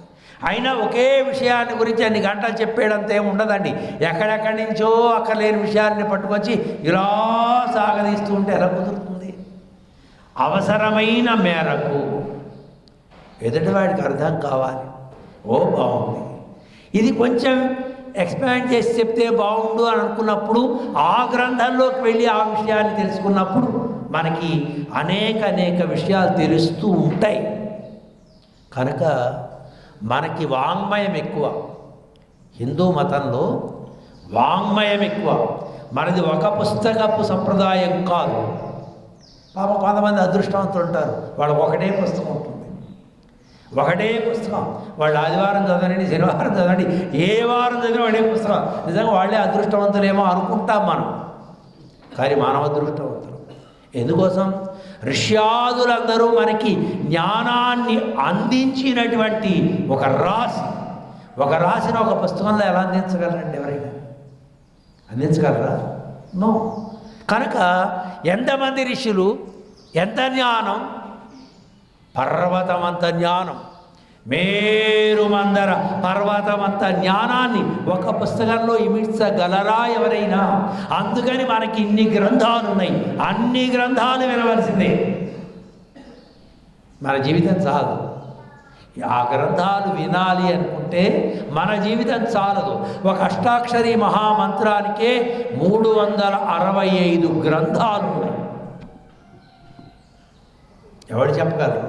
Speaker 1: అయినా ఒకే విషయాన్ని గురించి అన్ని గంటలు చెప్పేయడంతో ఏమి ఉండదండి. ఎక్కడెక్కడి నుంచో అక్కర్లేని విషయాన్ని పట్టుకొచ్చి ఇలా సాగదీస్తూ ఉంటే ఎలా కుదురుతుంది? అవసరమైన మేరకు ఎదుటివాడికి అర్థం కావాలి. ఓ బాగుంది, ఇది కొంచెం ఎక్స్పాండ్ చేసి చెప్తే బాగుండు అని అనుకున్నప్పుడు ఆ గ్రంథంలోకి వెళ్ళి ఆ విషయాన్ని తెలుసుకున్నప్పుడు మనకి అనేక విషయాలు తెలుస్తూ ఉంటాయి. కనుక మనకి వాంగ్మయం ఎక్కువ. హిందూ మతంలో వాంగ్మయం ఎక్కువ. మనది ఒక పుస్తకపు సంప్రదాయం కాదు. పాపం కొంతమంది అదృష్టవంతులు ఉంటారు, వాళ్ళకి ఒకటే పుస్తకం ఉంటుంది, ఒకటే పుస్తకం. వాళ్ళు ఆదివారం చదవండి, శనివారం చదవండి, ఏ వారం చదివినా ఒకటే పుస్తకం. నిజంగా వాళ్ళే అదృష్టవంతులేమో అనుకుంటాం మనం, కానీ మానవ అదృష్టవంతులు. ఎందుకోసం? ఋష్యాదులందరూ మనకి జ్ఞానాన్ని అందించినటువంటి ఒక రాసిన ఒక పుస్తకంలో ఎలా అందించగలరండి? ఎవరైనా అందించగలరా? నో. కనుక ఎంతమంది ఋషులు, ఎంత జ్ఞానం, పర్వతమంత జ్ఞానం, మేరుమందర పర్వతమంత జ్ఞానాన్ని ఒక పుస్తకంలో ఇమిడ్చగలరా ఎవరైనా? అందుకని మనకి ఇన్ని గ్రంథాలు ఉన్నాయి, అన్ని గ్రంథాలు వినవలసిందే. మన జీవితం చాలు. ఆ గ్రంథాలు వినాలి అనుకుంటే మన జీవితం చాలదు. ఒక అష్టాక్షరి మహామంత్రానికే 365 గ్రంథాలు ఉన్నాయి. ఎవడు చెప్పగలరు?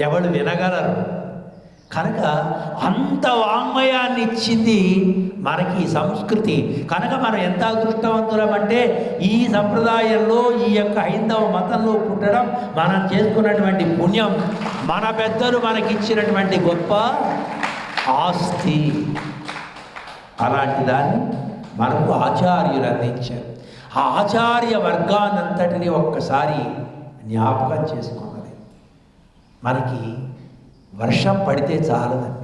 Speaker 1: ఎవడు వినగలరు? కనుక అంత వాంగ్మయాన్ని ఇచ్చింది మనకి ఈ సంస్కృతి. కనుక మనం ఎంత అదృష్టవంతులమంటే ఈ సంప్రదాయంలో, ఈ యొక్క హైందవ మతంలో పుట్టడం మనం చేసుకున్నటువంటి పుణ్యం, మన పెద్దలు మనకిచ్చినటువంటి గొప్ప ఆస్తి. అలాంటి దాన్ని మనకు ఆచార్యులు అందించారు. ఆ ఆచార్య వర్గాన్నంతటినీ ఒక్కసారి జ్ఞాపకం చేసుకున్నది. మనకి వర్షం పడితే చాలదండి,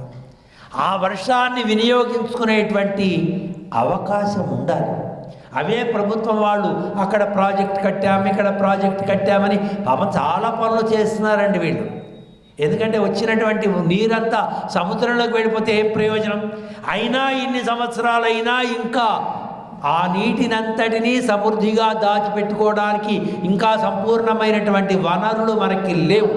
Speaker 1: ఆ వర్షాన్ని వినియోగించుకునేటువంటి అవకాశం ఉండాలి. అవే ప్రభుత్వం వాళ్ళు అక్కడ ప్రాజెక్ట్ కట్టాము, ఇక్కడ ప్రాజెక్ట్ కట్టామని పాపం చాలా పనులు చేస్తున్నారండి వీళ్ళు. ఎందుకంటే వచ్చినటువంటి నీరంతా సముద్రంలోకి వెళ్ళిపోతే ఏం ప్రయోజనం? అయినా ఇన్ని సంవత్సరాలైనా ఇంకా ఆ నీటినంతటినీ సమృద్ధిగా దాచిపెట్టుకోవడానికి ఇంకా సంపూర్ణమైనటువంటి వనరులు మనకి లేవు.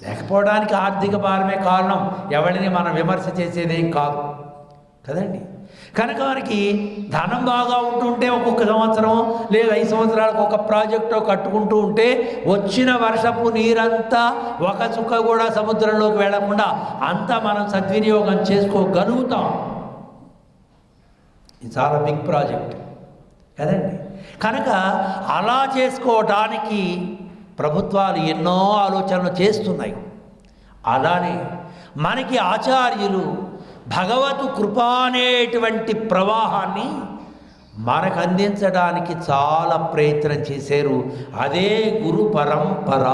Speaker 1: లేకపోవడానికి ఆర్థిక భారమే కారణం. ఎవరిని మనం విమర్శ చేసేదేం కాదు కదండి. కనుక మనకి ధనం బాగా ఉంటుంటే ఒక్కొక్క సంవత్సరం లేదా 5 సంవత్సరాలకు ఒక ప్రాజెక్టు కట్టుకుంటూ ఉంటే వచ్చిన వర్షపు నీరంతా ఒక చుక్క కూడా సముద్రంలోకి వెళ్లకుండా అంతా మనం సద్వినియోగం చేసుకోగలుగుతాం. ఇది చాలా బిగ్ ప్రాజెక్ట్ కదండి. కనుక అలా చేసుకోవటానికి ప్రభుత్వాలు ఎన్నో ఆలోచనలు చేస్తున్నాయి. అలానే మనకి ఆచార్యులు భగవత్ కృప అనేటువంటి ప్రవాహాన్ని మనకు అందించడానికి చాలా ప్రయత్నం చేశారు. అదే గురు పరంపర.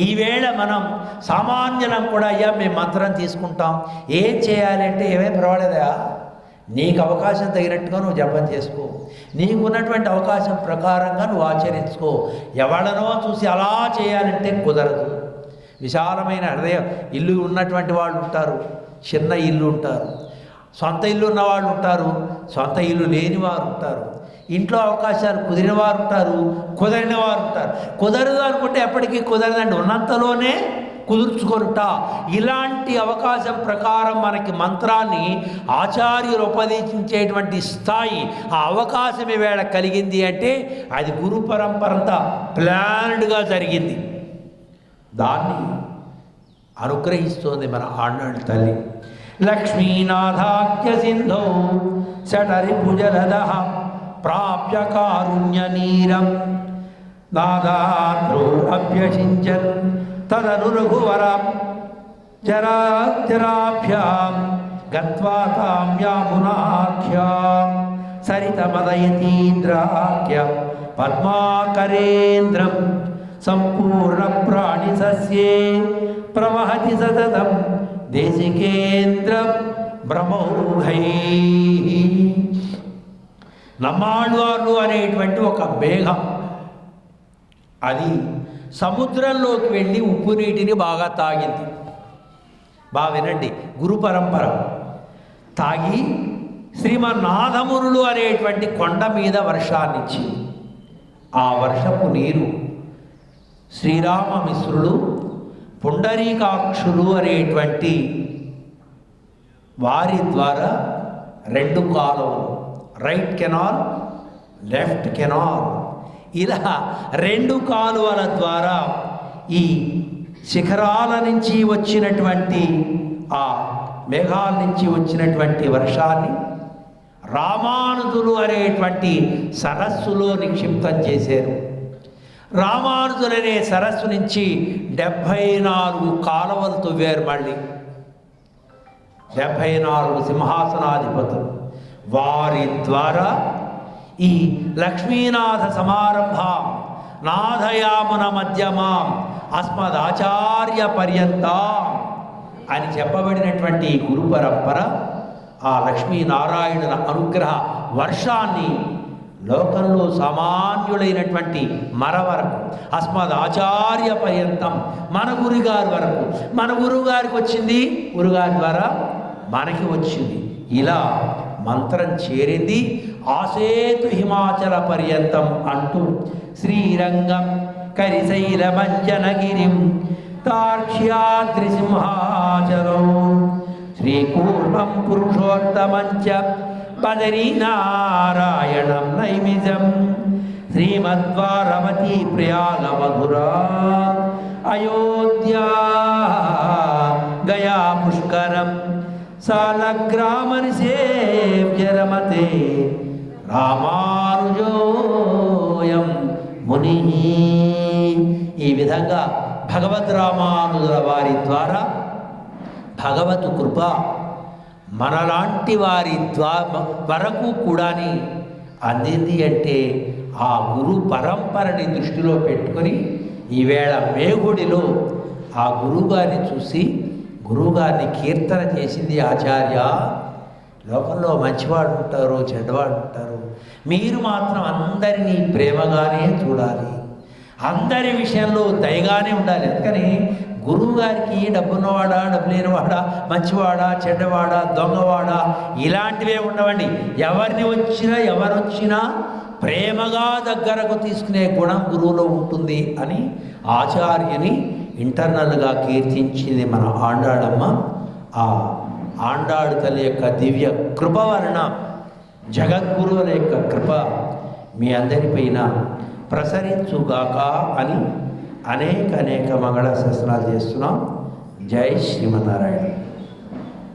Speaker 1: ఈవేళ మనం సామాన్యులం కూడా అయ్యా మేము మంత్రం తీసుకుంటాం, ఏం చేయాలంటే ఏమేం పర్వాలేదా, నీకు అవకాశం తగినట్టుగా నువ్వు జపం చేసుకో, నీకున్నటువంటి అవకాశం ప్రకారంగా నువ్వు ఆచరించుకో. ఎవడనో చూసి అలా చేయాలంటే కుదరదు. విశాలమైన హృదయం ఇల్లు ఉన్నటువంటి వాళ్ళు ఉంటారు, చిన్న ఇల్లు ఉంటారు, సొంత ఇల్లు ఉన్నవాళ్ళు ఉంటారు, సొంత ఇల్లు లేని వారు ఉంటారు, ఇంట్లో అవకాశాలు కుదిరిన వారు ఉంటారు, కుదరిన వారు ఉంటారు. కుదరదు అనుకుంటే ఎప్పటికీ కుదరదండి, ఉన్నంతలోనే కుదుర్చుకొనుట. ఇలాంటి అవకాశం ప్రకారం మనకి మంత్రాన్ని ఆచార్యులు ఉపదేశించేటువంటి స్థాయి, ఆ అవకాశం ఈవేళ కలిగింది అంటే అది గురు పరంపరంతా ప్లాన్డ్గా జరిగింది. దాన్ని అనుగ్రహిస్తోంది మన ఆండాళ్ళ తల్లి. లక్ష్మీనాథాఖ్య సింధో షటరి భుజలద ప్రాప్య కారుణ్య నీరం నాదాద్రో అభ్యసించన్ తదను రఘువరం జరాభ్యాం గత్వా తాం యామునాఖ్యాం సరితమదయతీంద్రాఖ్య పద్మాకరేంద్రం సంపూర్ణ ప్రాణి సస్యే ప్రవహతి సతతం దేశికేంద్రం బ్రహ్మౌఘై. నమ్మాళ్వార్లు అనేటువంటి ఒక మేఘం అది సముద్రంలోకి వెళ్ళి ఉప్పు నీటిని బాగా తాగింది. బాగా వినండి, గురు పరంపర తాగి శ్రీమన్నాథమునులు అనేటువంటి కొండ మీద వర్షాన్నిచ్చింది. ఆ వర్షపు నీరు శ్రీరామమిశ్రులు పుండరీకాక్షులు అనేటువంటి వారి ద్వారా 2 కాలువలు, రైట్ కెనాల్, లెఫ్ట్ కెనాల్, ఇలా 2 కాలువల ద్వారా ఈ శిఖరాల నుంచి వచ్చినటువంటి ఆ మేఘాల నుంచి వచ్చినటువంటి వర్షాన్ని రామానుజులు అనేటువంటి సరస్సులో నిక్షిప్తం చేశారు. రామానుజులనే సరస్సు నుంచి 74 కాలువలు తవ్వారు. మళ్ళీ 74 సింహాసనాధిపతులు వారి ద్వారా ఈ లక్ష్మీనాథ సమారంభం నాథయామున మధ్యమాం అస్మదాచార్య పర్యంతం అని చెప్పబడినటువంటి గురు పరంపర ఆ లక్ష్మీనారాయణుల అనుగ్రహ వర్షాన్ని లోకంలో సామాన్యులైనటువంటి మన వరకు, అస్మద్ ఆచార్య పర్యంతం మన గురుగారి వరకు, మన గురువుగారికి వచ్చింది, గురుగారి ద్వారా మనకి వచ్చింది. ఇలా మంత్రం చేరింది. ఆసేతు హిమాచల పర్యంతం అంటూ శ్రీరంగం కరిశైల మంజనగిరిం తార్క్ష్యాద్రి సింహాచలం శ్రీకూర్మం పురుషోత్తమంచ బదరీనారాయణం నైమిజం శ్రీమద్వారవతీ ప్రయాగ మధురా అయోధ్యా గయా పుష్కరం సాలగ్రామని సేవ్యరమతే రామానుజోయం ముని. ఈ విధంగా భగవద్ రామానుజుల వారి ద్వారా భగవత్ కృప మనలాంటి వారి వరకు కూడాని అందింది. అంటే ఆ గురు పరంపరని దృష్టిలో పెట్టుకొని ఈవేళ మేగుడిలో ఆ గురువుగారిని చూసి గురువుగారిని కీర్తన చేసింది ఆచార్య. లోకంలో మంచివాడు ఉంటారు, చెడ్డవాడు ఉంటారు, మీరు మాత్రం అందరినీ ప్రేమగానే చూడాలి, అందరి విషయంలో దయగానే ఉండాలి. అందుకని గురువుగారికి డబ్బున్నవాడా, డబ్బు లేనివాడా, మంచివాడా, చెడ్డవాడా, దొంగవాడా ఇలాంటివే ఉండవండి. ఎవరొచ్చినా ప్రేమగా దగ్గరకు తీసుకునే గుణం గురువులో ఉంటుంది అని ఆచార్యని ఇంటర్నల్గా కీర్తించింది మన ఆండాడమ్మ. ఆ ఆండాడు తల్లి యొక్క దివ్య కృప వలన జగద్గురువుల యొక్క కృప మీ అందరిపైన ప్రసరించుగాక అని అనేక మంగళ శాసనాలు చేస్తున్నాం. జై శ్రీమన్నారాయణ.